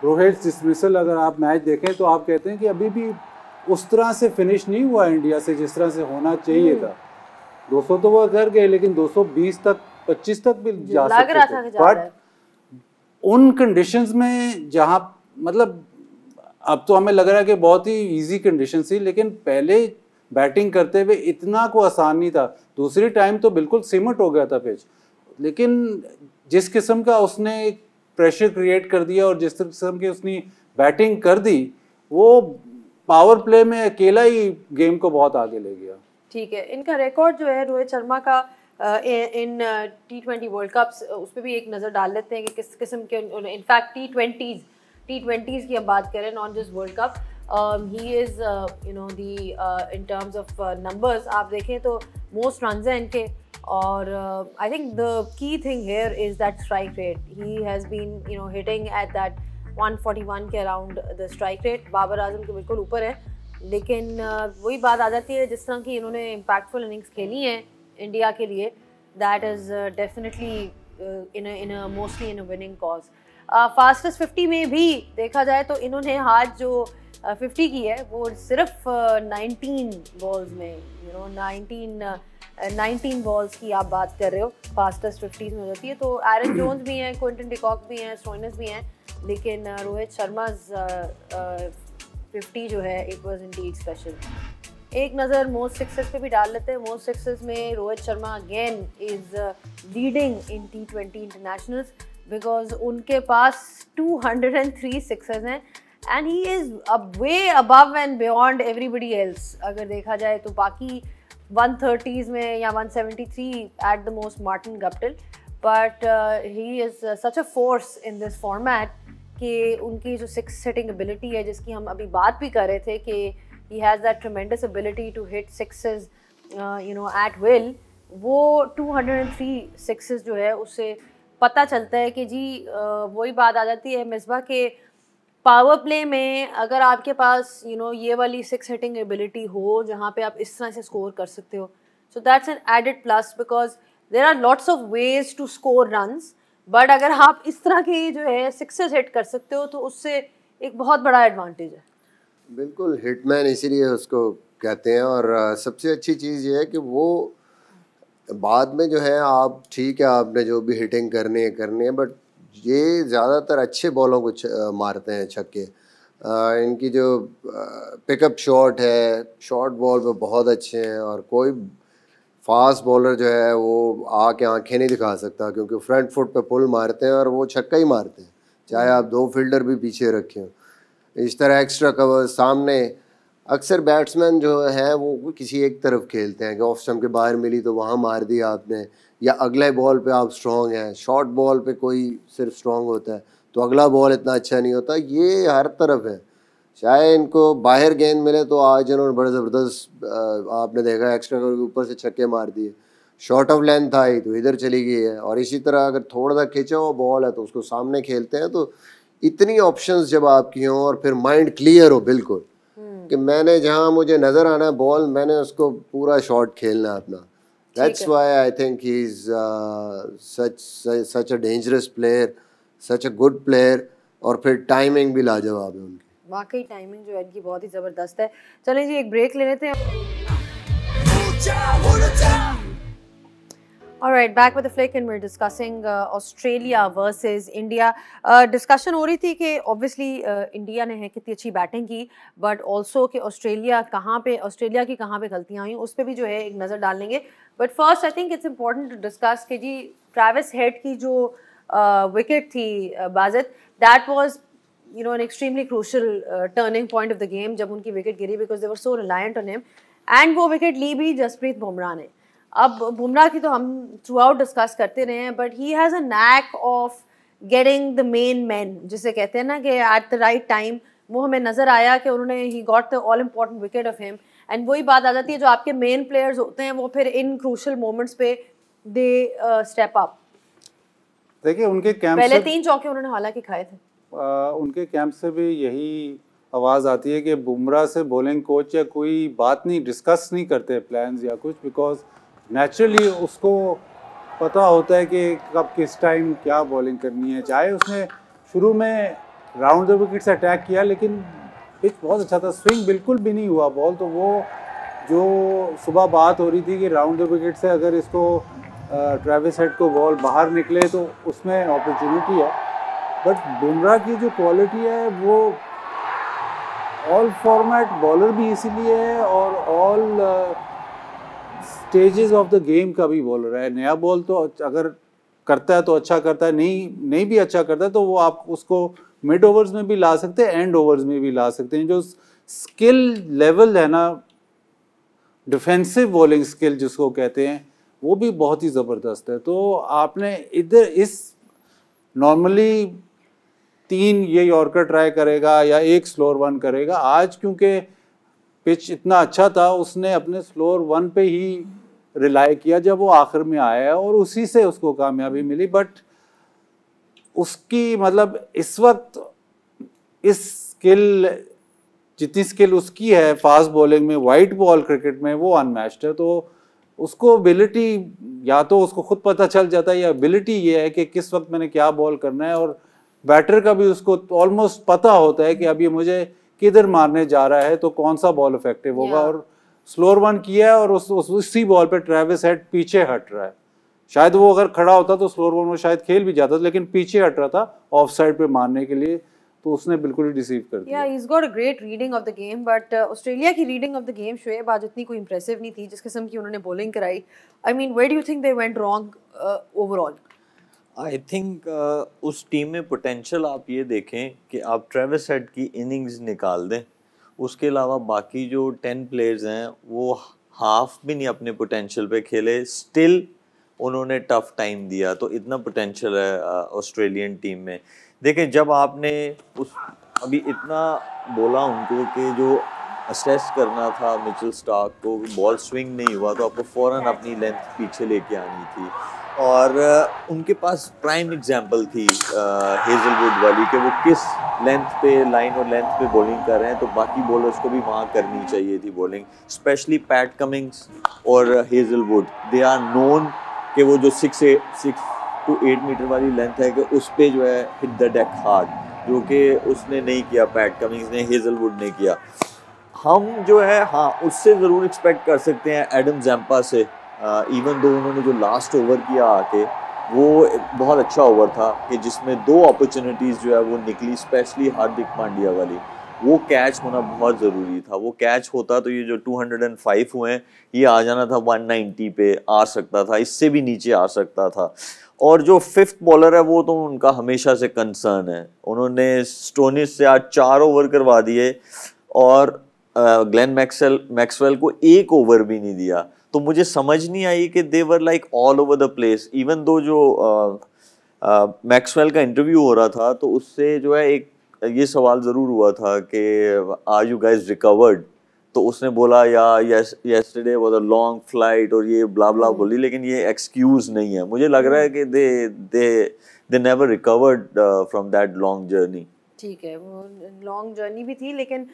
रोहित डिसमिसल अगर आप मैच देखें तो आप कहते हैं कि अभी भी उस तरह से फिनिश नहीं हुआ इंडिया से जिस तरह से होना चाहिए था. 200 तो वो कर गए, लेकिन 220 तक 25 तक भी जा सकते थे. बट उन कंडीशंस में जहाँ मतलब अब तो हमें लग रहा है कि बहुत ही इजी कंडीशन थी, लेकिन पहले बैटिंग करते हुए इतना को आसान नहीं था. दूसरी टाइम तो बिल्कुल सिमट हो गया था पिच, लेकिन जिस किस्म का उसने प्रेशर क्रिएट कर दिया और जिस किस्म की उसने बैटिंग कर दी, वो पावर प्ले में अकेला ही गेम को बहुत आगे ले गया. ठीक है, इनका रिकॉर्ड जो है रोहित शर्मा का इन T20 वर्ल्ड कप्स, उस पर भी एक नज़र डाल लेते हैं कि किस किस्म के, इनफैक्ट T20s की हम बात करें, not just World Cup. He is you know the in terms of numbers आप देखें तो मोस्ट रन्स हैं इनके. और I think the key thing here is that strike rate. He has been you know hitting at that 141 के around the strike rate. Babar Azam के बिल्कुल ऊपर है, लेकिन वही बात आ जाती है जिस तरह की इन्होंने इम्पैक्टफुल इनिंग्स खेली हैं इंडिया के लिए, that is definitely in mostly in a winning cause. Fastest 50 में भी देखा जाए तो इन्होंने आज जो 50 की है वो सिर्फ 19 बॉल्स में, यू नो 19 बॉल्स की आप बात कर रहे हो फास्टेस्ट 50s में हो जाती है. तो एरन जोन्स भी हैं, क्विंटन डिकॉक भी हैं, स्टोइनिस भी हैं, लेकिन रोहित शर्मा 50 जो है इट वाज इंडीड स्पेशल. एक नज़र मोस्ट सिक्सेस पे भी डाल लेते हैं. मोस्ट सिक्सेस में Rohit Sharma again is leading in T20 internationals because उनके पास 203 सिक्सेस हैं and he is way above and beyond everybody else. अगर देखा जाए तो बाकी 130s में या 173 at the most Martin Guptill, but he is such a force in this format कि उनकी जो सिक्स हिटिंग एबिलिटी है, जिसकी हम अभी बात भी कर रहे थे कि he has that tremendous ability to hit sixes you know at will, वो 203 sixes जो है उससे पता चलता है कि जी वही बात आ जाती है मिसबा के पावर प्ले में अगर आपके पास यू नो ये वाली सिक्स हिटिंग एबिलिटी हो जहाँ पे आप इस तरह से स्कोर कर सकते हो, so that's an added plus because there are lots of ways to score runs, but अगर आप इस तरह के जो है सिक्सेस हिट कर सकते हो तो उससे एक बहुत बड़ा एडवांटेज है. बिल्कुल, हिटमैन इसीलिए उसको कहते हैं. और सबसे अच्छी चीज़ ये है कि वो बाद में जो है आप ठीक है आपने जो भी हिटिंग करनी है, बट ये ज़्यादातर अच्छे बॉलों को मारते हैं छक्के. इनकी जो पिकअप शॉट है, शॉर्ट बॉल पे बहुत अच्छे हैं. और कोई फास्ट बॉलर जो है वो आके आंखें नहीं दिखा सकता, क्योंकि फ्रंट फुट पे पुल मारते हैं और वो छक्का ही मारते हैं, चाहे आप 2 फील्डर भी पीछे रखें. इस तरह एक्स्ट्रा कवर सामने अक्सर बैट्समैन जो है वो किसी एक तरफ खेलते हैं कि ऑफ स्टंप के बाहर मिली तो वहाँ मार दिया आपने, या अगले बॉल पे आप स्ट्रॉन्ग हैं. शॉर्ट बॉल पे कोई सिर्फ स्ट्रॉन्ग होता है तो अगला बॉल इतना अच्छा नहीं होता. ये हर तरफ है. चाहे इनको बाहर गेंद मिले तो आज इन्होंने बड़े ज़बरदस्त आपने देखा एक्स्ट्रा कवर के ऊपर से छक्के मार दिए. शॉर्ट ऑफ लेंथ आई तो इधर चली गई है. और इसी तरह अगर थोड़ा सा खिंचा हुआ बॉल है तो उसको सामने खेलते हैं. तो इतनी ऑप्शंस जब आपकी हों और फिर माइंड क्लियर हो बिल्कुल कि मैंने जहां मुझे नज़र आना है बॉल, मैंने उसको पूरा शॉट खेलना अपना. That's why I think he is such a dangerous player, such a good player. और फिर टाइमिंग भी लाजवाब है उनकी. वाकई टाइमिंग जो है इनकी बहुत ही ज़बरदस्त है. चलें जी एक ब्रेक ले लेते हैं. All right, back with the flick and we're discussing Australia versus India. Discussion हो रही थी कि obviously इंडिया ने है कितनी अच्छी बैटिंग की, but also कि ऑस्ट्रेलिया की कहाँ पे गलतियाँ हुई, उस पर भी जो है एक नज़र डाल लेंगे. But first I think it's important to discuss कि जी ट्रैविस हेड की जो विकेट थी Wajid, that was you know, an extremely crucial turning point of the game जब उनकी wicket Giri, because they were so reliant on him, and वो wicket ली भी जसप्रीत बुमराह ने. अब बुमराह की तो हम थ्रू आउट डिस्कस करते रहे हैं, but he has a knack of getting the main man, जिसे कहते हैं ना कि एट द राइट टाइम. वो हमें नज़र आया कि उन्होंने he got the all important wicket of him. And वही बात आ जाती है, जो आपके मेन प्लेयर्स होते हैं वो फिर इन क्रूशल मोमेंट्स पे दे स्टेप अप. देखिए उनके कैंप पहले से 3 चौके उन्होंने हालांकि खाए थे. उनके कैंप से भी यही आवाज़ आती है कि बुमराह से बॉलिंग कोच या कोई बात नहीं डिस्कस नहीं करते प्लान्स या कुछ, बिकॉज नेचुरली उसको पता होता है कि कब किस टाइम क्या बॉलिंग करनी है. चाहे उसने शुरू में राउंड द विकेट से अटैक किया, लेकिन पिच बहुत अच्छा था, स्विंग बिल्कुल भी नहीं हुआ बॉल. तो वो जो सुबह बात हो रही थी कि राउंड द विकेट से अगर इसको ट्रेविस हेड को बॉल बाहर निकले तो उसमें अपॉर्चुनिटी है. बट बुमराह की जो क्वालिटी है वो ऑल फॉर्मेट बॉलर भी इसीलिए है और all stages of the game का भी बॉलर है. नया बॉल तो अगर करता है तो अच्छा करता है, नहीं भी अच्छा करता है तो वो आप उसको मिड ओवर्स में भी ला सकते हैं, एंड ओवर्स में भी ला सकते हैं. जो स्किल लेवल है ना, डिफेंसिव बॉलिंग स्किल जिसको कहते हैं, वो भी बहुत ही ज़बरदस्त है. तो आपने इधर इस नॉर्मली 3 ये यॉर्कर ट्राई करेगा या 1 स्लोअर 1 करेगा. आज क्योंकि पिच इतना अच्छा था, उसने अपने स्लोअर 1 पे ही रिलाई किया जब वो आखिर में आया है, और उसी से उसको कामयाबी मिली. बट उसकी मतलब इस वक्त इस स्किल, जितनी स्किल उसकी है फास्ट बॉलिंग में, वाइट बॉल क्रिकेट में, वो अनमैच्ड है. तो उसको एबिलिटी, या तो उसको खुद पता चल जाता है, या एबिलिटी ये है कि किस वक्त मैंने क्या बॉल करना है. और बैटर का भी उसको ऑलमोस्ट पता होता है कि अब ये मुझे किधर मारने जा रहा है, तो कौन सा बॉल इफेक्टिव होगा. और स्लोअर 1 किया है और उसी बॉल पे ट्रेविस हेड पीछे हट रहा है. शायद वो अगर खड़ा होता तो स्लोअर 1 में शायद खेल भी जाता, लेकिन पीछे हट रहा था ऑफ साइड पे मारने के लिए, तो उसने बिल्कुल ही डिसीव कर दिया. Yeah, he's got a great reading of the game, but Australia की reading of the game Shoaib आज इतनी कोई इंप्रेसिव नहीं थी जिस किस्म की उन्होंने बॉलिंग कराई. I mean, where do you think they went wrong overall? I think उस टीम में पोटेंशियल आप ये देखें कि आप ट्रेविस हेड की इनिंग्स निकाल दें, उसके अलावा बाकी जो 10 प्लेयर्स हैं वो हाफ भी नहीं अपने पोटेंशियल पे खेले, स्टिल उन्होंने टफ टाइम दिया. तो इतना पोटेंशियल है ऑस्ट्रेलियन टीम में. देखें, जब आपने उस अभी इतना बोला उनको कि जो असेस करना था मिचेल स्टार्क को, बॉल स्विंग नहीं हुआ तो आपको फ़ौरन अपनी लेंथ पीछे लेके आनी थी. और उनके पास प्राइम एग्जांपल थी हेजलवुड वाली कि वो किस लेंथ पे, लाइन और लेंथ पे बॉलिंग कर रहे हैं, तो बाकी बॉलर्स को भी वहाँ करनी चाहिए थी बॉलिंग. स्पेशली पैट कमिंग्स और हेजलवुड, दे आर नोन कि वो जो 6 to 8 मीटर वाली लेंथ है कि उस पे जो है हिट द डेक हार्ड, जो कि उसने नहीं किया, पैट कमिंग्स ने, हेजलवुड ने किया. हम जो है हाँ उससे ज़रूर एक्सपेक्ट कर सकते हैं एडम जैम्पा से, इवन दो उन्होंने जो लास्ट ओवर किया आके वो बहुत अच्छा ओवर था कि जिसमें 2 अपॉर्चुनिटीज़ जो है वो निकली, स्पेशली हार्दिक पांड्या वाली. वो कैच होना बहुत ज़रूरी था. वो कैच होता तो ये जो 205 हुए हैं ये आ जाना था 190 पे, आ सकता था, इससे भी नीचे आ सकता था. और जो 5th बॉलर है वो तो उनका हमेशा से कंसर्न है. उन्होंने स्टोनिस से आज 4 ओवर करवा दिए और ग्लेन मैक्सवेल को 1 ओवर भी नहीं दिया. तो मुझे समझ नहीं आई कि they were like all over the place. Even though जो मैक्सवेल का इंटरव्यू हो रहा था तो उससे जो है एक ये सवाल ज़रूर हुआ था कि आर यू गाइज रिकवर्ड, तो उसने बोला या yesterday was a long flight और ये ब्ला ब्ला बोली, लेकिन ये एक्सक्यूज़ नहीं है. मुझे लग रहा है कि they never recovered from that long journey. ठीक है, वो लॉन्ग जर्नी भी थी, लेकिन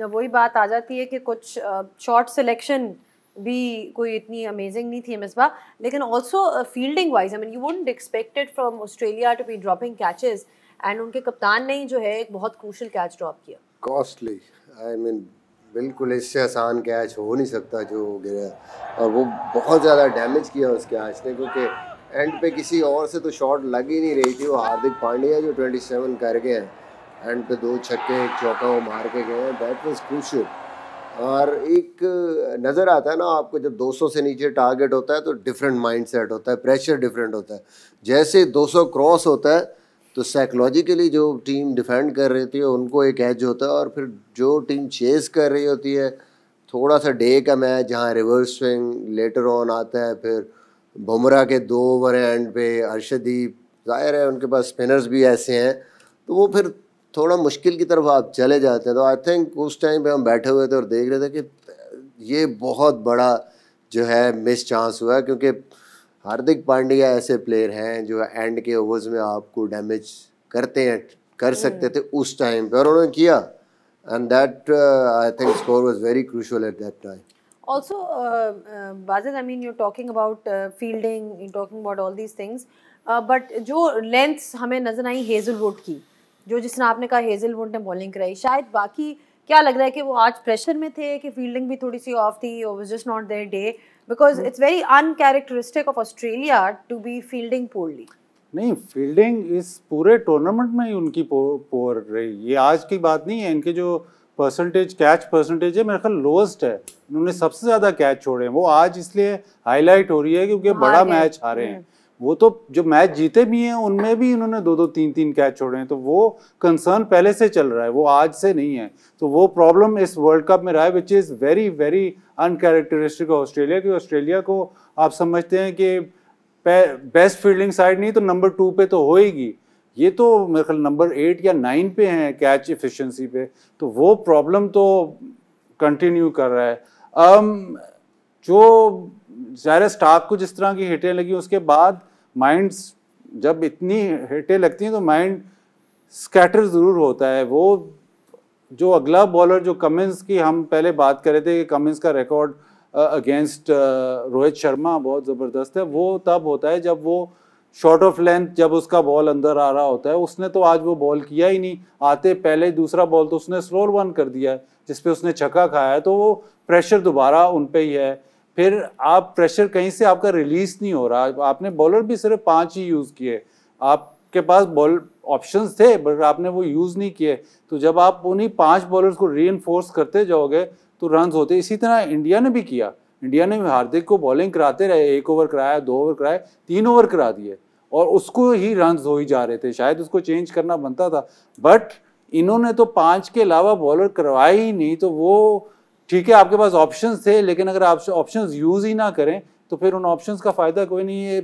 वही बात आ जाती है कि कुछ शॉट सिलेक्शन भी कोई इतनी अमेजिंग नहीं थी मिसबा. लेकिन also fielding wise, I mean you wouldn't expected from Australia to be dropping catches, and उनके कप्तान ने ही जो है एक बहुत क्रूशल कैच ड्रॉप किया. कॉस्टली, आई मीन बिल्कुल इससे आसान कैच हो नहीं सकता जो गिरा, और वो बहुत ज़्यादा डैमेज किया उस कैच ने, क्योंकि एंड पे किसी और से तो शॉट लग ही नहीं रही थी. वो हार्दिक पांड्या जो 27 कर गए हैं, एंड पे 2 छक्के 1 चौका वो मार के गए हैं, दैट वाज क्रूशियल. और एक नज़र आता है ना आपको, जब 200 से नीचे टारगेट होता है तो डिफरेंट माइंडसेट होता है, प्रेशर डिफरेंट होता है. जैसे 200 क्रॉस होता है तो साइकोलॉजिकली जो टीम डिफेंड कर रही थी उनको एक एज होता है, और फिर जो टीम चेस कर रही होती है थोड़ा सा डे का मैच जहाँ रिवर्स स्विंग लेटर ऑन आता है, फिर बुमराह के 2 ओवर एंड पे, अर्शदीप जाहिर है उनके पास स्पिनर्स भी ऐसे हैं, तो वो फिर थोड़ा मुश्किल की तरफ आप चले जाते हैं। तो आई थिंक उस टाइम पे हम बैठे हुए थे और देख रहे थे कि ये बहुत बड़ा जो है मिस चांस हुआ है, क्योंकि हार्दिक पांड्या ऐसे प्लेयर हैं जो एंड के ओवर्स में आपको डैमेज करते हैं, कर सकते थे उस टाइम पे, और उन्होंने किया, and that I think score was very crucial at that time. Also, Bazid, I mean, you're talking about fielding, you're talking about all these things, but जो लेंथ्स हमें नजर आई हेजलवुड की, जो जिसने आपने कहा हेजलवुड ने बॉलिंग कराई, शायद बाकी क्या लग रहा है कि वो आज प्रेशर में थे कि फील्डिंग भी थोड़ी सी ऑफ थी, और was just not there day, because it's very uncharacteristic of Australia to be fielding poorly. नहीं, फील्डिंग इस पूरे टूर्नामेंट में ही उनकी पोर रही, ये आज की बात नहीं है. इनके जो परसेंटेज, कैच परसेंटेज है, मेरे ख्याल लोएस्ट है. इन्होंने सबसे ज़्यादा कैच छोड़े हैं. वो आज इसलिए हाईलाइट हो रही है क्योंकि बड़ा मैच हारे हैं. वो तो जो मैच जीते भी हैं उनमें भी इन्होंने 2-2, 3-3 कैच छोड़े हैं. तो वो कंसर्न पहले से चल रहा है, वो आज से नहीं है. तो वो प्रॉब्लम इस वर्ल्ड कप में रहा है, which is very very uncharacteristic of Australia. कि ऑस्ट्रेलिया को आप समझते हैं कि बेस्ट फील्डिंग साइड नहीं तो नंबर 2 पे तो होएगी. ये तो मेरे ख्याल नंबर 8 या 9 पे हैं कैच एफिशिएंसी पे. तो वो प्रॉब्लम तो कंटिन्यू कर रहा है. जो ज़ाहिर स्टार्क को जिस तरह की हिटें लगी उसके बाद माइंड्स, जब इतनी हिटें लगती हैं तो माइंड स्कैटर ज़रूर होता है. वो जो अगला बॉलर जो कमिंस की हम पहले बात कर रहे थे कि कमिंस का रिकॉर्ड अगेंस्ट रोहित शर्मा बहुत ज़बरदस्त है, वो तब होता है जब वो शॉर्ट ऑफ लेंथ, जब उसका बॉल अंदर आ रहा होता है. उसने तो आज वो बॉल किया ही नहीं. आते पहले दूसरा बॉल तो उसने स्लोअर वन कर दिया है जिस पे उसने छक्का खाया है. तो वो प्रेशर दोबारा उन पे ही है. फिर आप प्रेशर कहीं से आपका रिलीज नहीं हो रहा. आपने बॉलर भी सिर्फ 5 ही यूज़ किए, आपके पास बॉल ऑप्शंस थे बट आपने वो यूज़ नहीं किए. तो जब आप उन्हीं 5 बॉलर्स को रीइंफोर्स करते जाओगे तो रन होते. इसी तरह इंडिया ने भी किया. इंडिया ने हार्दिक को बॉलिंग कराते रहे, 1 ओवर कराया, 2 ओवर कराए, 3 ओवर करा दिए और उसको ही रन हो ही जा रहे थे. शायद उसको चेंज करना बनता था, बट इन्होंने तो 5 के अलावा बॉलर करवाए ही नहीं. तो वो ठीक है, आपके पास ऑप्शंस थे, लेकिन अगर आप ऑप्शंस यूज़ ही ना करें तो फिर उन ऑप्शंस का फ़ायदा कोई नहीं है.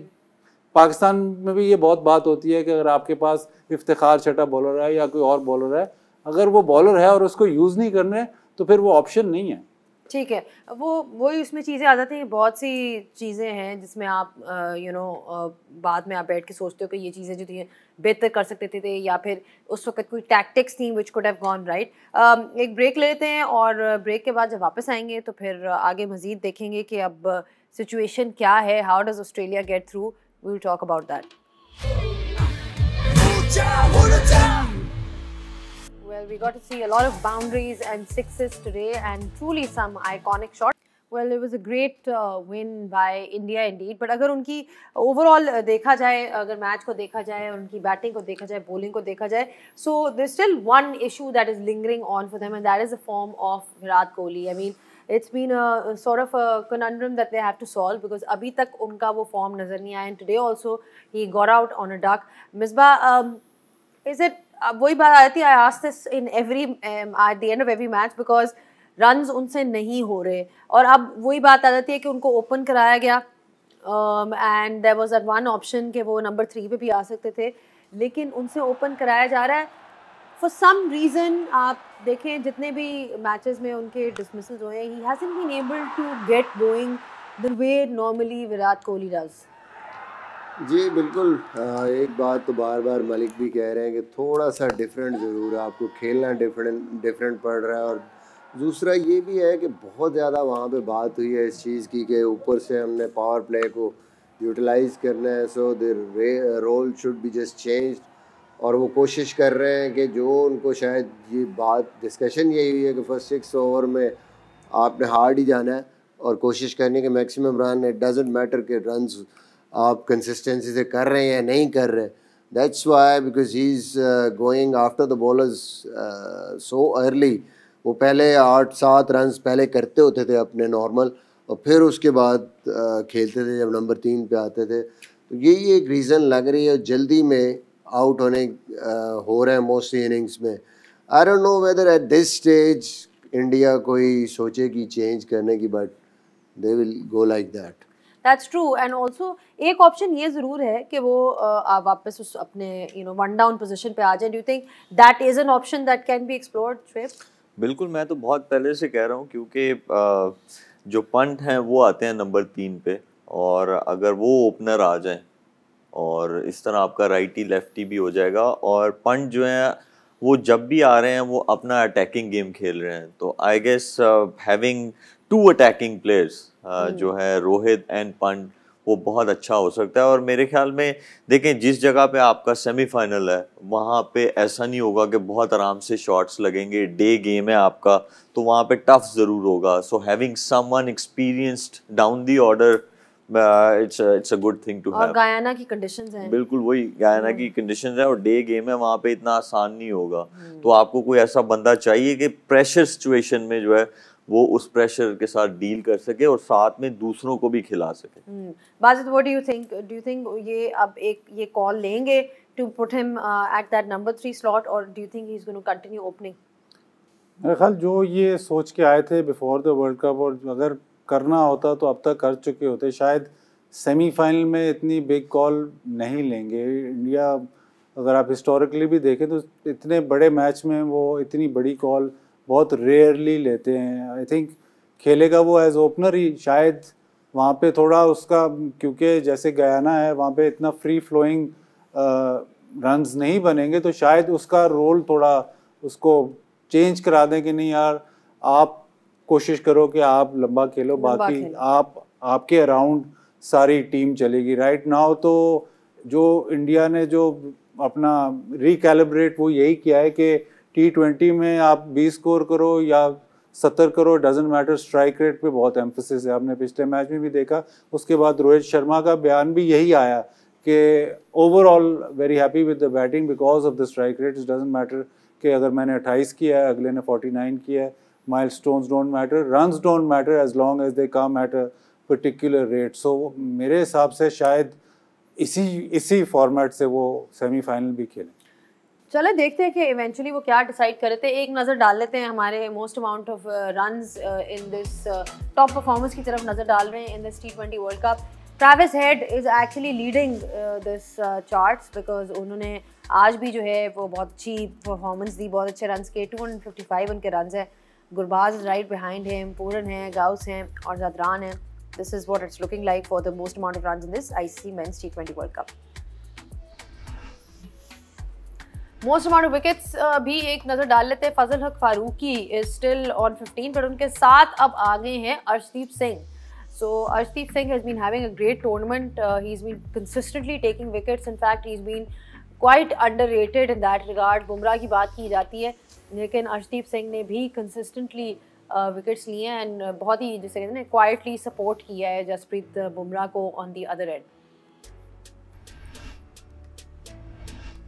पाकिस्तान में भी ये बहुत बात होती है कि अगर आपके पास इफ्तिखार छठा बॉलर है या कोई और बॉलर है, अगर वो बॉलर है और उसको यूज़ नहीं करने तो फिर वो ऑप्शन नहीं है. ठीक है, वही उसमें चीज़ें आ जाती हैं. बहुत सी चीज़ें हैं जिसमें आप बाद में आप बैठ के सोचते हो कि ये चीज़ें जो थी बेहतर कर सकते थे, या फिर उस वक्त कोई टैक्टिक्स थी which could have gone right. एक ब्रेक लेते हैं और ब्रेक के बाद जब वापस आएंगे तो फिर आगे मज़ीद देखेंगे कि अब सिचुएशन क्या है, how does Australia get through. We will talk about that. Well, we got to see a lot of boundaries and sixes today, and truly some iconic shots. Well, it was a great win by India indeed. But अगर उनकी overall देखा जाए, अगर match को देखा जाए, उनकी batting को देखा जाए, बॉलिंग को देखा जाए, so there's still one issue that is lingering on for them, and that is the form of Virat Kohli. I mean, it's been a sort of a conundrum that they have to solve because अभी तक उनका वो form नजर नहीं आया. And today also he got out on a duck. Misbah, is it? अब वही बात आती है, I ask this in every at the end of every match because runs उनसे नहीं हो रहे. और अब वही बात आ जाती है कि उनको ओपन कराया गया and there was that one option कि वो नंबर 3 पे भी आ सकते थे, लेकिन उनसे ओपन कराया जा रहा है फॉर सम रीज़न. आप देखें जितने भी मैचेस में उनके डिसमिसल्स हुए, he hasn't been able to get going the way normally Virat Kohli does. जी बिल्कुल. एक बात तो बार बार मलिक भी कह रहे हैं कि थोड़ा सा डिफरेंट ज़रूर है, आपको खेलना डिफरेंट पड़ रहा है. और दूसरा ये भी है कि बहुत ज़्यादा वहाँ पे बात हुई है इस चीज़ की कि ऊपर से हमने पावर प्ले को यूटिलाइज़ करना है, so the role should be just change. और वो कोशिश कर रहे हैं कि जो उनको शायद ये बात डिस्कशन यही हुई है कि फर्स्ट 6 ओवर में आपने हार्ड ही जाना है और कोशिश करने के maximum run. It doesn't matter कि रन्स आप कंसिस्टेंसी से कर रहे हैं या नहीं कर रहे. That's why because he is going after the bowlers so early. वो पहले 8-7 रन पहले करते होते थे अपने नॉर्मल, और फिर उसके बाद खेलते थे जब नंबर 3 पे आते थे. तो यही एक रीज़न लग रही है. जल्दी में आउट होने हो रहे हैं मोस्टली इनिंग्स में. I don't know whether at this stage India कोई सोचे कि चेंज करने की, but they will go like that. That's true. And also एक ऑप्शन ये ज़रूर है कि वो वापस उस अपने वन डाउन पोजीशन पे आ जाए. Do you think that is an option that can be explored, Shoaib? बिल्कुल, मैं तो बहुत पहले से कह रहा हूँ, क्योंकि जो पंट हैं वो आते हैं नंबर 3 पे, और अगर वो ओपनर आ जाएं और इस तरह आपका राइटी लेफ्टी भी हो जाएगा, और पंट जो हैं वो जब भी आ रहे हैं वो अपना अटैकिंग गेम खेल रहे हैं, तो I guess having 2 attacking players जो है रोहित एंड पंट, वो बहुत अच्छा हो सकता है. और मेरे ख्याल में देखें, जिस जगह पे आपका सेमीफाइनल है वहाँ पे ऐसा नहीं होगा कि बहुत आराम से शॉट्स लगेंगे. डे गेम है आपका, तो वहाँ पे टफ ज़रूर होगा. So having someone experienced down the order, it's a good thing to have. और गयाना की कंडीशंस हैं. बिल्कुल वही गयाना की कंडीशंस है, और डे गेम है, वहाँ पे इतना आसान नहीं होगा. तो आपको कोई ऐसा बंदा चाहिए कि प्रेशर सिचुएशन में जो है वो उस प्रेशर के साथ डील कर सके और साथ में दूसरों को भी खिला सके. Bazid, what do you think ये अब ये कॉल लेंगे to put him at that number 3 slot, और do you think he is going to continue opening? मेरे ख्याल जो ये सोच के आए थे बिफोर द वर्ल्ड कप, और अगर करना होता तो अब तक कर चुके होते. शायद सेमीफाइनल में इतनी बिग कॉल नहीं लेंगे. इंडिया, अगर आप हिस्टोरिकली भी देखें तो इतने बड़े मैच में वो इतनी बड़ी कॉल बहुत रेयरली लेते हैं. आई थिंक खेलेगा वो एज ओपनर ही. शायद वहाँ पे थोड़ा उसका, क्योंकि जैसे गयाना है वहाँ पे इतना फ्री फ्लोइंग रन्स नहीं बनेंगे, तो शायद उसका रोल थोड़ा उसको चेंज करा दें कि नहीं यार, आप कोशिश करो कि आप लंबा खेलो, बाकी आपके अराउंड सारी टीम चलेगी. राइट नाउ तो जो इंडिया ने जो अपना रिकैलिब्रेट वो यही किया है कि T20 में आप 20 स्कोर करो या 70 करो, डजेंट मैटर. स्ट्राइक रेट पे बहुत एम्फेसिस है. आपने पिछले मैच में भी देखा. उसके बाद रोहित शर्मा का बयान भी यही आया कि overall very happy with the batting because of the strike rate. Doesn't matter कि अगर मैंने 28 किया है, अगले ने 49 किया है. Milestones don't matter, runs don't matter as long as they come at a particular rate. So मेरे हिसाब से शायद इसी फॉर्मेट से वो सेमीफाइनल भी खेलें. चले देखते हैं कि इवेंचुअली वो क्या डिसाइड कर रहे थे. एक नज़र डाल लेते हैं हमारे most amount of runs in this top performance की तरफ नज़र डाल रहे हैं in this T20 world cup. Travis head is actually leading this charts because उन्होंने आज भी जो है वो बहुत अच्छी परफॉर्मेंस दी, बहुत अच्छे रन्स के. 255 उनके रन्स हैं. गुरबाज राइट बिहाइंड है, पूरन है, गाउस हैं और ज़दरान है. This is what it's looking like for the most amount of runs in this ICC men's T20 world cup. Most amount of wickets भी एक नज़र डाल लेते हैं. फजल हक फारूकी इज स्टिल ऑन 15, पर उनके साथ अब आ गए हैं Arshdeep Singh. So Arshdeep Singh has been having a great tournament. He is been consistently taking wickets. In fact he is been quite underrated in that regard. Bumrah की बात की जाती है, लेकिन अर्शदीप सिंह ने भी कंसिस्टेंटली विकेट्स लिए हैं एंड बहुत ही, जिसे कहते हैं, क्वाइटली सपोर्ट किया है जसप्रीत बुमराह को on the other end.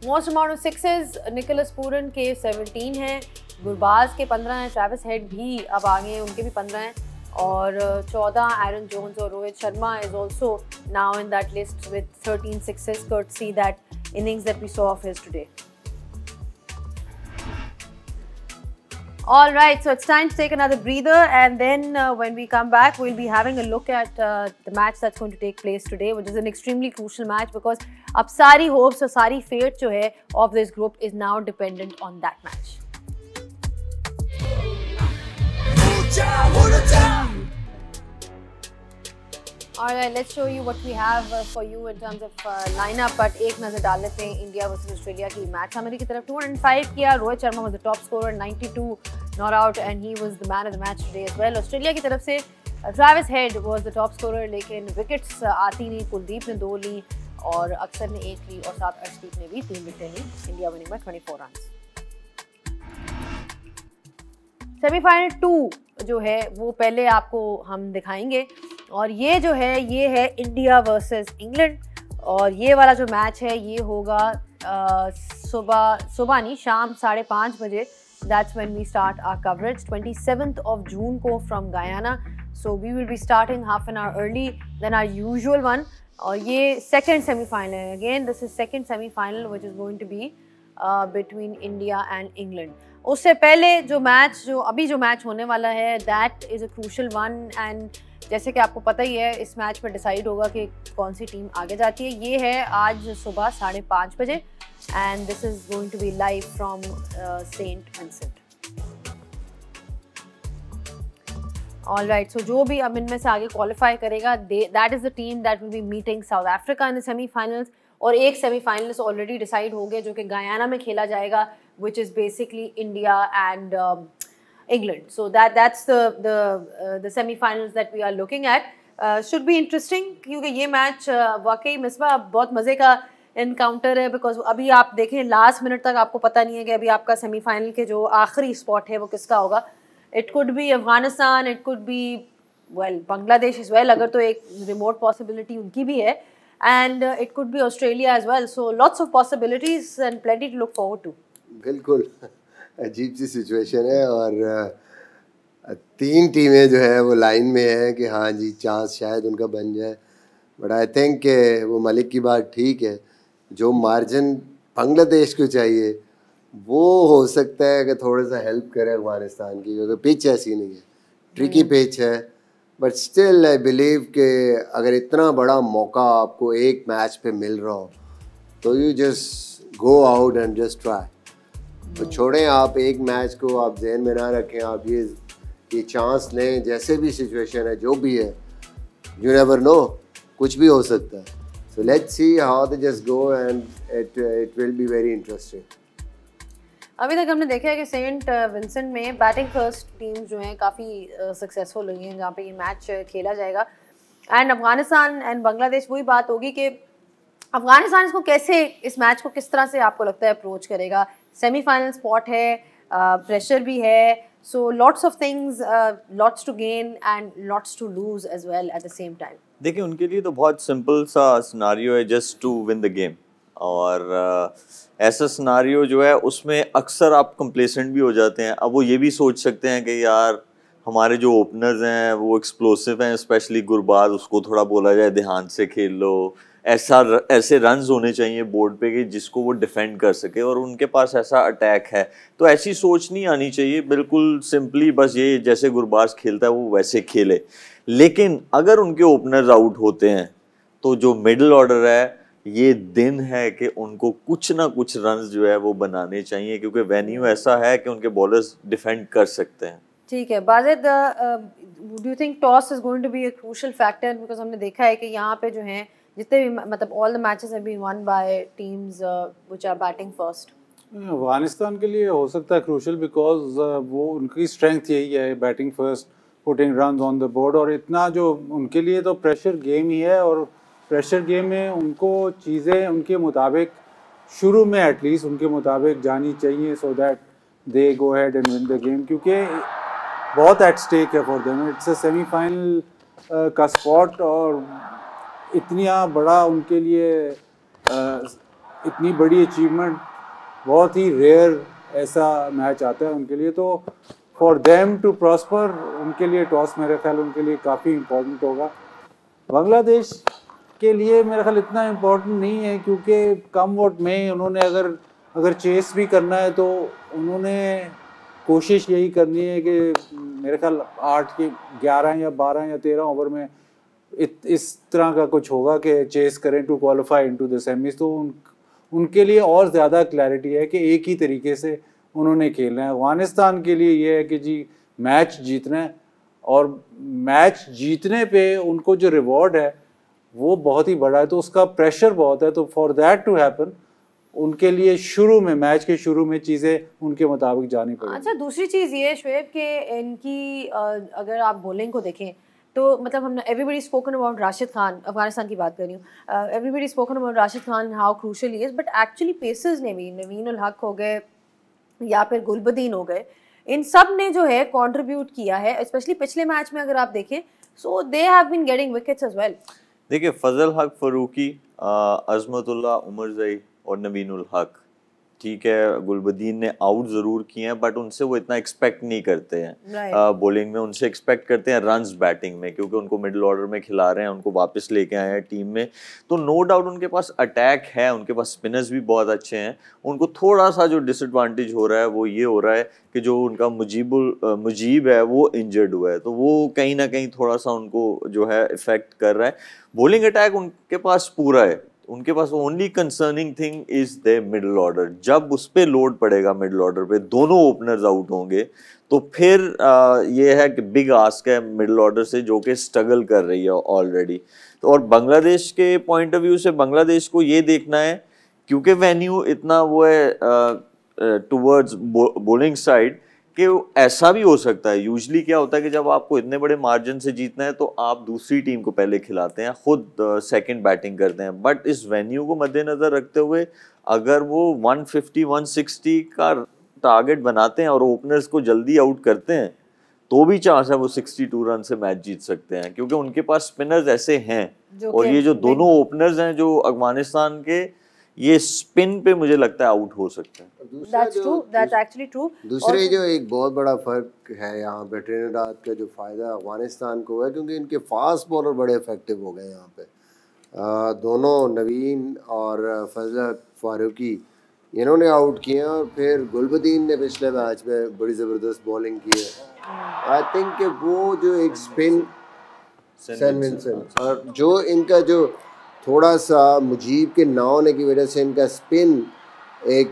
Most amount of sixes Nicholas Pooran के 17 हैं, गुरबाज के 15 हैं, ट्रैविस हेड भी अब आगे हैं, उनके भी 15 हैं, और 14 एरन जोन्स, और Rohit Sharma is also now in that list with 13 sixes courtesy that innings that we saw of his today. All right, so it's time to take another breather, and then when we come back, we'll be having a look at the match that's going to take place today, which is an extremely crucial match because अब सारी hopes और सारी fate जो है of this group is now dependent on that match. All right, let's show you what we have for you in terms of lineup. But एक नज़र डाल लेते हैं इंडिया वर्सेस ऑस्ट्रेलिया की मैच. समरी की तरफ 205 किया. Rohit Sharma was the top scorer, 92 not out, and he was the man of the match today as well. Australia की तरफ से Travis head was the top scorer, लेकिन विकेट्स आती नहीं. कुलदीप ने 2 ली और अक्सर ने 1 ली, और साथ अर्शदीप ने भी 3 विकेट ली. India winning by 24 run. Semifinal 2 जो है वो पहले आपको हम दिखाएंगे, और ये जो है ये है इंडिया वर्सेस इंग्लैंड. और ये वाला जो मैच है ये होगा सुबह नहीं, शाम 5:30 बजे. That's when we start our coverage. 27th of June को from Guyana. So we will be starting half an hour early than our usual one. और ये second semi-final है. Again, this is second semi-final which is going to be between India and England. उससे पहले जो match होने वाला है, that is a crucial one, and जैसे कि आपको पता ही है इस मैच पर डिसाइड होगा कि कौन सी टीम आगे जाती है. ये है आज सुबह 5:30 बजे, and this is going to be live from St. Vincent. All right, so जो भी अब इनमें से आगे क्वालिफाई करेगा, that is the team that will be meeting South Africa in the semi-finals. और एक सेमीफाइनल्स ऑलरेडी डिसाइड हो गए जो कि गयाना में खेला जाएगा, which is basically India and England. So that's the semi-finals that we are looking at. Should be interesting क्योंकि ये मैच वाकई मिसबा बहुत मज़े का इनकाउंटर है, बिकॉज अभी आप देखें लास्ट मिनट तक आपको पता नहीं है कि अभी आपका सेमीफाइनल के जो आखिरी स्पॉट है वो किसका होगा. It could be Afghanistan, it could be Bangladesh is well, अगर तो एक रिमोट पॉसिबिलिटी उनकी भी है, and it could be Australia as well. So lots of possibilities and plenty to look forward to. बिल्कुल अजीब सी सिचुएशन है, और 3 टीमें जो है वो लाइन में है कि हाँ जी चांस शायद उनका बन जाए. बट आई थिंक वो मलिक की बात ठीक है, जो मार्जिन बांग्लादेश को चाहिए वो हो सकता है कि थोड़ा सा हेल्प करे अफगानिस्तान की, क्योंकि पिच ऐसी नहीं है, ट्रिकी पिच है. बट स्टिल आई बिलीव कि अगर इतना बड़ा मौका आपको एक मैच पे मिल रहा हो तो you just go out and just try. तो छोड़ें आप एक मैच को, आप जहन में ना रखें, आप ये चांस लें. जैसे भी सिचुएशन है, जो भी है, यू नेवर नो, कुछ भी हो सकता है. So let's see how they just go and it will be very interesting. अभी तक हमने देखा है कि सेंट विंसेंट में बैटिंग फर्स्ट टीम्स जो हैं काफ़ी सक्सेसफुल हुई हैं जहाँ पे ये मैच खेला जाएगा. एंड अफगानिस्तान एंड बांग्लादेश, वही बात होगी कि अफगानिस्तान इसको कैसे, इस मैच को किस तरह से आपको लगता है अप्रोच करेगा. सेमीफाइनल स्पॉट है, प्रेशर भी है, so lots of things, lots to gain and lots to lose as well at the same time. देखिए उनके लिए तो बहुत सिंपल सा सिनारियो है, just to win the game. और ऐसा सिनारियो जो है उसमें अक्सर आप कंप्लेसेंट भी हो जाते हैं. अब वो ये भी सोच सकते हैं कि यार हमारे जो ओपनर्स हैं वो एक्सप्लोसिव हैं, स्पेशली गुरबाज, उसको थोड़ा बोला जाए ध्यान से खेल लो, ऐसे रन्स होने चाहिए बोर्ड पे कि जिसको वो डिफेंड कर सके, और उनके पास ऐसा अटैक है. तो ऐसी सोच नहीं आनी चाहिए, बिल्कुल सिंपली बस ये जैसे गुरबाज खेलता है वो वैसे खेले. लेकिन अगर उनके ओपनर्स आउट होते हैं तो जो मिडिल ऑर्डर है, ये दिन है कि उनको कुछ ना कुछ रन्स जो है वो बनाने चाहिए, क्योंकि वेन्यू ऐसा है कि उनके बॉलर्स डिफेंड कर सकते हैं. ठीक है Bajid, do you think toss is going to be a crucial factor, because हमने देखा है कि यहाँ पे जो हैं जितने भी मतलब all the matches have been won by teams which are batting first. Afghanistan के लिए हो सकता है क्रूशियल, बिकॉज वो उनकी स्ट्रेंथ यही है, batting first, putting runs on the board. और इतना जो उनके लिए तो प्रेशर गेम ही है, और प्रेशर गेम में उनको चीज़ें उनके मुताबिक शुरू में एटलीस्ट उनके मुताबिक जानी चाहिए, so that they go ahead and win the game, क्योंकि बहुत एट स्टेक है for them. It's a semifinal का स्पॉट, और इतना बड़ा उनके लिए इतनी बड़ी अचीवमेंट, बहुत ही रेयर ऐसा मैच आता है उनके लिए. तो फॉर देम टू प्रॉस्पर उनके लिए टॉस मेरे ख्याल उनके लिए काफ़ी इम्पोर्टेंट होगा. बांग्लादेश के लिए मेरा ख्याल इतना इम्पोर्टेंट नहीं है, क्योंकि कम वोट में उन्होंने अगर चेस भी करना है तो उन्होंने कोशिश यही करनी है कि मेरे ख्याल 8 के 11 या 12 या 13 ओवर में इस तरह का कुछ होगा कि चेस करें to qualify into the semis. तो उनके लिए और ज़्यादा क्लैरिटी है कि एक ही तरीके से उन्होंने खेलना है. अफगानिस्तान के लिए ये है कि जी मैच जीतना है, और मैच जीतने पे उनको जो रिवॉर्ड है वो बहुत ही बड़ा है, तो उसका प्रेशर बहुत है. तो फॉर दैट टू हैपन उनके लिए शुरू में, मैच के शुरू में चीज़ें उनके मुताबिक जानी पड़ेगी. अच्छा, दूसरी चीज़ ये शोएब कि इनकी अगर आप बॉलिंग को देखें तो मतलब हमने everybody spoken about Rashid Khan, Afghanistan की बात कर रही हूँ, everybody spoken about Rashid Khan how crucial he is, but actually pacers ने भी, नवीन उल हक हो गए या फिर गुलबदीन हो गए, इन सब ने जो है कंट्रीब्यूट किया है, स्पेशली पिछले मैच में अगर आप देखें, so they have been getting wickets as well. देखिए फजल हक फरूकी, अजमतुल्लाह उमरजई और नवीन उल हक, ठीक है गुलबदीन ने आउट जरूर किए हैं बट उनसे वो इतना एक्सपेक्ट नहीं करते हैं Right. बॉलिंग में, उनसे एक्सपेक्ट करते हैं रन्स बैटिंग में, क्योंकि उनको मिडिल ऑर्डर में खिला रहे हैं, उनको वापस लेके आए हैं टीम में। तो नो डाउट उनके पास अटैक है, उनके पास स्पिनर्स भी बहुत अच्छे हैं। उनको थोड़ा सा जो डिसएडवांटेज हो रहा है वो ये हो रहा है कि जो उनका मुजीब है वो इंजर्ड हुआ है, तो वो कहीं ना कहीं थोड़ा सा उनको जो है इफेक्ट कर रहा है। बॉलिंग अटैक उनके पास पूरा है, उनके पास only concerning thing is the middle order. जब उस पर लोड पड़ेगा मिडिल ऑर्डर पे, दोनों ओपनर्स आउट होंगे, तो फिर ये है कि बिग आस्क है मिडिल ऑर्डर से, जो कि स्ट्रगल कर रही है ऑलरेडी। तो और बांग्लादेश के पॉइंट ऑफ व्यू से बांग्लादेश को ये देखना है, क्योंकि वेन्यू इतना वो है टुवर्ड्स बॉलिंग साइड, कि ऐसा भी हो सकता है। यूजली क्या होता है कि जब आपको इतने बड़े मार्जिन से जीतना है तो आप दूसरी टीम को पहले खिलाते हैं, खुद सेकंड बैटिंग करते हैं। बट इस वेन्यू को मद्देनजर रखते हुए अगर वो 150-160 का टारगेट बनाते हैं और ओपनर्स को जल्दी आउट करते हैं, तो भी चांस है वो 62 रन से मैच जीत सकते हैं, क्योंकि उनके पास स्पिनर्स ऐसे हैं। और ये जो दोनों ओपनर्स हैं जो अफगानिस्तान के, ये स्पिन पे मुझे लगता है आउट हो सकते हैं। That's true. That's actually true. दूसरे जो एक बहुत बड़ा फर्क है यहाँ पे, ट्रिनिडाद का जो फ़ायदा अफगानिस्तान को है, क्योंकि इनके फास्ट बॉलर बड़े इफेक्टिव हो गए यहाँ पे। दोनों नवीन और फजल फारूकी इन्होंने आउट किए, और फिर गुलबदीन ने पिछले मैच में बड़ी ज़बरदस्त बॉलिंग की है। आई थिंक कि वो जो एक स्पिन सेन विंसेंट, और जो इनका जो थोड़ा सा मुजीब के ना होने की वजह से इनका स्पिन एक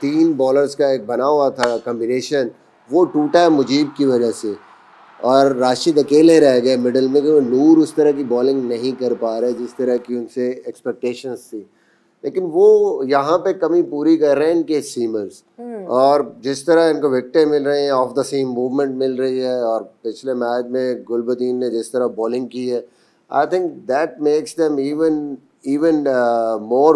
3 बॉलर्स का एक बना हुआ था कॉम्बिनेशन, वो टूटा है मुजीब की वजह से, और राशिद अकेले रह गए मिडिल में, क्योंकि नूर उस तरह की बॉलिंग नहीं कर पा रहे जिस तरह की उनसे एक्सपेक्टेशंस थी। लेकिन वो यहाँ पे कमी पूरी कर रहे हैं इनके सीमर्स, और जिस तरह इनको विकेटें मिल रही हैं, ऑफ द सीम मूवमेंट मिल रही है, और पिछले मैच में गुलबदीन ने जिस तरह बॉलिंग की है, I think that makes them even more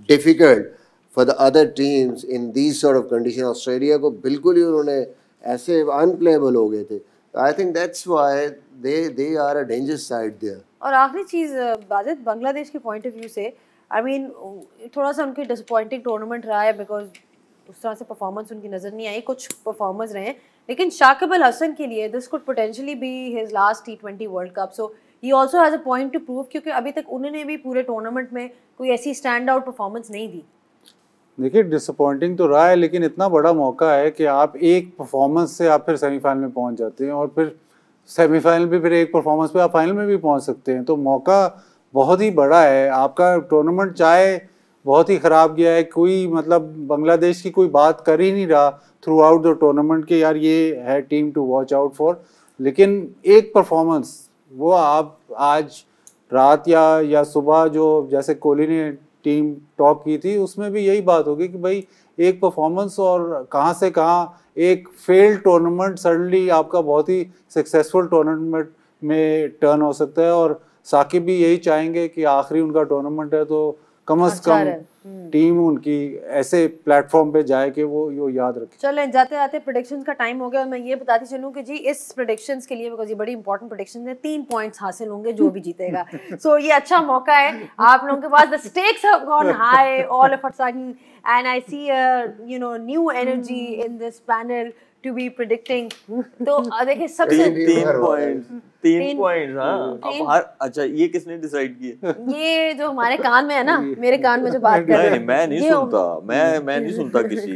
difficult for the other teams in these sort of conditions. Australia को बिल्कुल ही उन्होंने ऐसे unplayable हो गए थे। I think that's why they are a dangerous side there. और आखिरी चीज़ बाजिद, बांग्लादेश के पॉइंट ऑफ व्यू से आई मीन थोड़ा सा उनकी डिसअपॉइंटिंग टूर्नामेंट रहा है, बिकॉज उस तरह से परफॉर्मेंस उनकी नज़र नहीं आई। कुछ परफॉर्मर्स रहे हैं, लेकिन शाकिब अल हसन के लिए this could potentially be his last T20 world cup, so he also has a point two prove, क्योंकि अभी तक उन्होंने भी पूरे टूर्नामेंट में कोई ऐसी स्टैंड आउट परफॉर्मेंस नहीं दी। देखिए डिसअपॉइंटिंग तो रहा है, लेकिन इतना बड़ा मौका है कि आप एक परफॉर्मेंस से आप फिर सेमीफाइनल में पहुंच जाते हैं, और फिर सेमीफाइनल भी फिर एक परफॉर्मेंस पे आप फाइनल में भी पहुंच सकते हैं। तो मौका बहुत ही बड़ा है आपका। टूर्नामेंट चाहे बहुत ही ख़राब गया है, कोई मतलब बांग्लादेश की कोई बात कर ही नहीं रहा थ्रू आउट द टूर्नामेंट के यार ये है team to watch out for, लेकिन एक परफॉर्मेंस वो आप आज रात या सुबह जो जैसे कोहली ने टीम टॉप की थी, उसमें भी यही बात होगी कि भाई एक परफॉर्मेंस और कहाँ से कहाँ एक फेल्ड टूर्नामेंट सडनली आपका बहुत ही सक्सेसफुल टूर्नामेंट में टर्न हो सकता है। और साकिब भी यही चाहेंगे कि आखिरी उनका टूर्नामेंट है, तो कम से कम टीम उनकी ऐसे प्लेटफॉर्म पे जाए कि वो याद रखे। चलें, जाते जाते प्रेडिक्शंस का टाइम हो गया, और मैं ये बताती चलूँ कि जी इस प्रेडिक्शंस के लिए, बिकॉज ये बड़ी इंपॉर्टेंट प्रेडिक्शन है, 3 पॉइंट्स हासिल होंगे जो भी जीतेगा। सो ये अच्छा मौका है आप लोगों के पास। The stakes have gone high all of a sudden, and I see new energy in this panel to be predicting. तो देखिए सबसे 3 पॉइंट्स हाँ। अच्छा ये किसने डिसाइड किया? ये जो हमारे कान में है ना, मेरे कान में जो बात कर रहे हैं, मैं नहीं सुनता, मैं नहीं सुनता किसी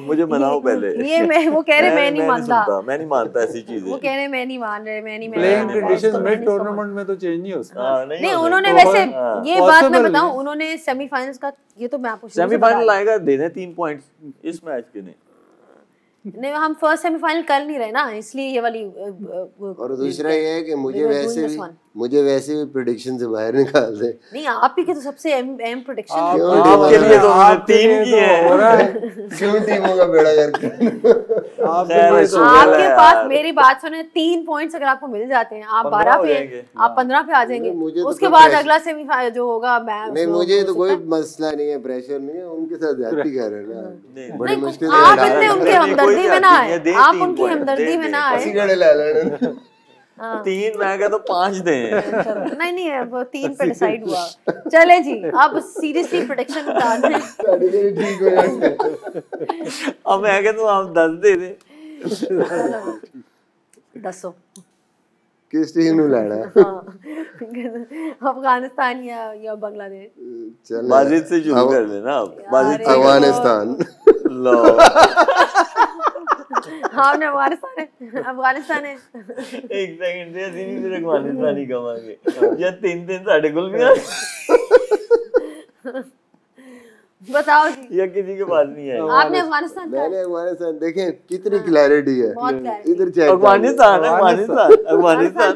मुझे मनाओ पहले। ये वो कह रहे मैं नहीं मानता, मैं नहीं मानता ऐसी चीजें। वो कह रहे मैं नहीं मान रहे, मैं नहीं प्लेइंग कंडीशंस मिड टूर्नामेंट में तो चेंज नहीं हो सकता। नहीं उन्होंने वैसे ये बात मैं बताऊं, उन्होंने सेमीफाइनल्स का, ये तो मैं आपको सेमीफाइनल आएगा, देने 3 पॉइंट्स इस मैच के। नहीं हम फर्स्ट सेमीफाइनल कर नहीं रहे ना, इसलिए ये वाली और दूसरा ये है कि मुझे वैसे भी प्रेडिक्शन से बाहर निकाल दे। नहीं आप ही के तो सबसे एम प्रेडिक्शन आपके लिए तो उन्होंने 3 की है। क्यों टीमों का बेड़ा करके आपके पास मेरी बात सुने, 3 पॉइंट्स अगर आपको मिल जाते हैं, आप 12 पे, आप 15 पे आ जाएंगे। उसके बाद अगला सेमीफाइनल जो होगा, नहीं मुझे तो कोई मसला नहीं है, प्रेशर नहीं है, उनके साथ ज्यादती कर रहे हैं ना, बड़ी मुश्किल से आप इतने उनके हमदर्दी में ना आए, आप उनकी हमदर्दी में ना आए। 3 मैं कहता 5 दें। नहीं नहीं वो 3 पे डिसाइड हुआ। चले जी अब सीरियसली प्रेडिक्शन उतारते हैं। ठीक हो जाए। अब मैं कहता आप 10 दे दे। दसो किस टीम ਨੂੰ ਲੈਣਾ? अफगानिस्तान या बांग्लादेश? चल बाजिद से शुरू कर लेना आप। बाजिद से अफगानिस्तान। लो हाँ हमने अफगानिस्तान है। एक सेकंड दे ਅਸੀਂ ਵੀ ਫਿਰ ਅਫਗਾਨਿਸਤਾਨ ਹੀ ਕਵਾਂਗੇ ਜਾਂ 3-3 ਸਾਡੇ ਕੋਲ ਵੀ ਆ बताओ जी या किसी के पास नहीं है। आपने अफगानिस्तान का? मैंने अफगानिस्तान देखें कितनी क्लैरिटी है इधर चेक अफगानिस्तान अफगानिस्तान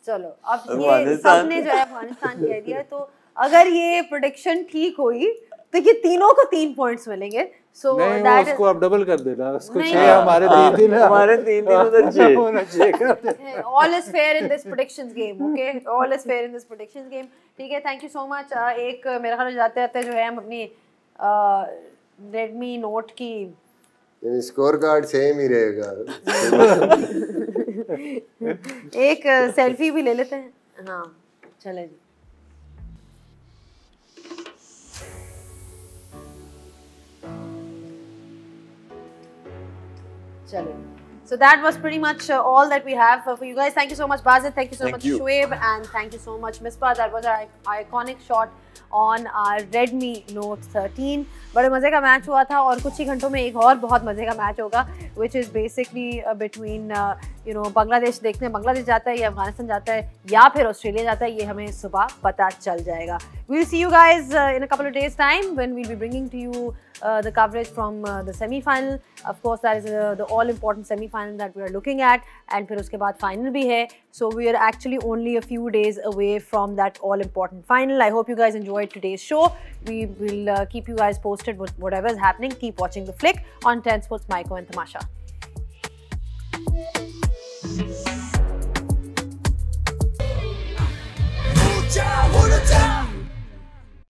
चलो अब ये सबने जो है अफगानिस्तान कह दिया तो अगर ये प्रेडिक्शन ठीक हुई तो ये तीनों को 3 पॉइंट्स मिलेंगे। सो नहीं उसको आप डबल कर देना उसको नहीं, 6 हमारे 3 हमारे 3 उधर 6 कर देना। all is fair in this predictions game, okay? all is fair in this predictions game। ठीक है थैंक यू सो मच। एक मेरे ख्याल जाते जाते जो है हम अपनी रेडमी नोट की स्कोर कार्ड सेम ही रहेगा। एक सेल्फी भी ले लेते हैं। हाँ चले जी। चलो so that was pretty much all that we have for you guys. Thank you so much Bazid, thank you so much Shoaib, and thank you so much Misbah. That was our iconic shot on our Redmi Note 13। बड़े मज़े का match हुआ था और कुछ ही घंटों में एक और बहुत मज़े का मैच होगा which is basically between you know Bangladesh देखते हैं बांग्लादेश जाता है या अफगानिस्तान जाता है या फिर ऑस्ट्रेलिया जाता है, ये हमें सुबह पता चल जाएगा। We'll see you guys in a couple of days time when we'll be bringing to you the coverage from the semi-final. Of course that is the all important semi-final that we are looking at, and फिर उसके बाद final भी है। So we are actually only a few days away from that all important final. I hope you guys enjoyed today's show. We will keep you guys posted with whatever is happening. Keep watching the flick on 10 Sports Maiko and Tamasha। Ucha,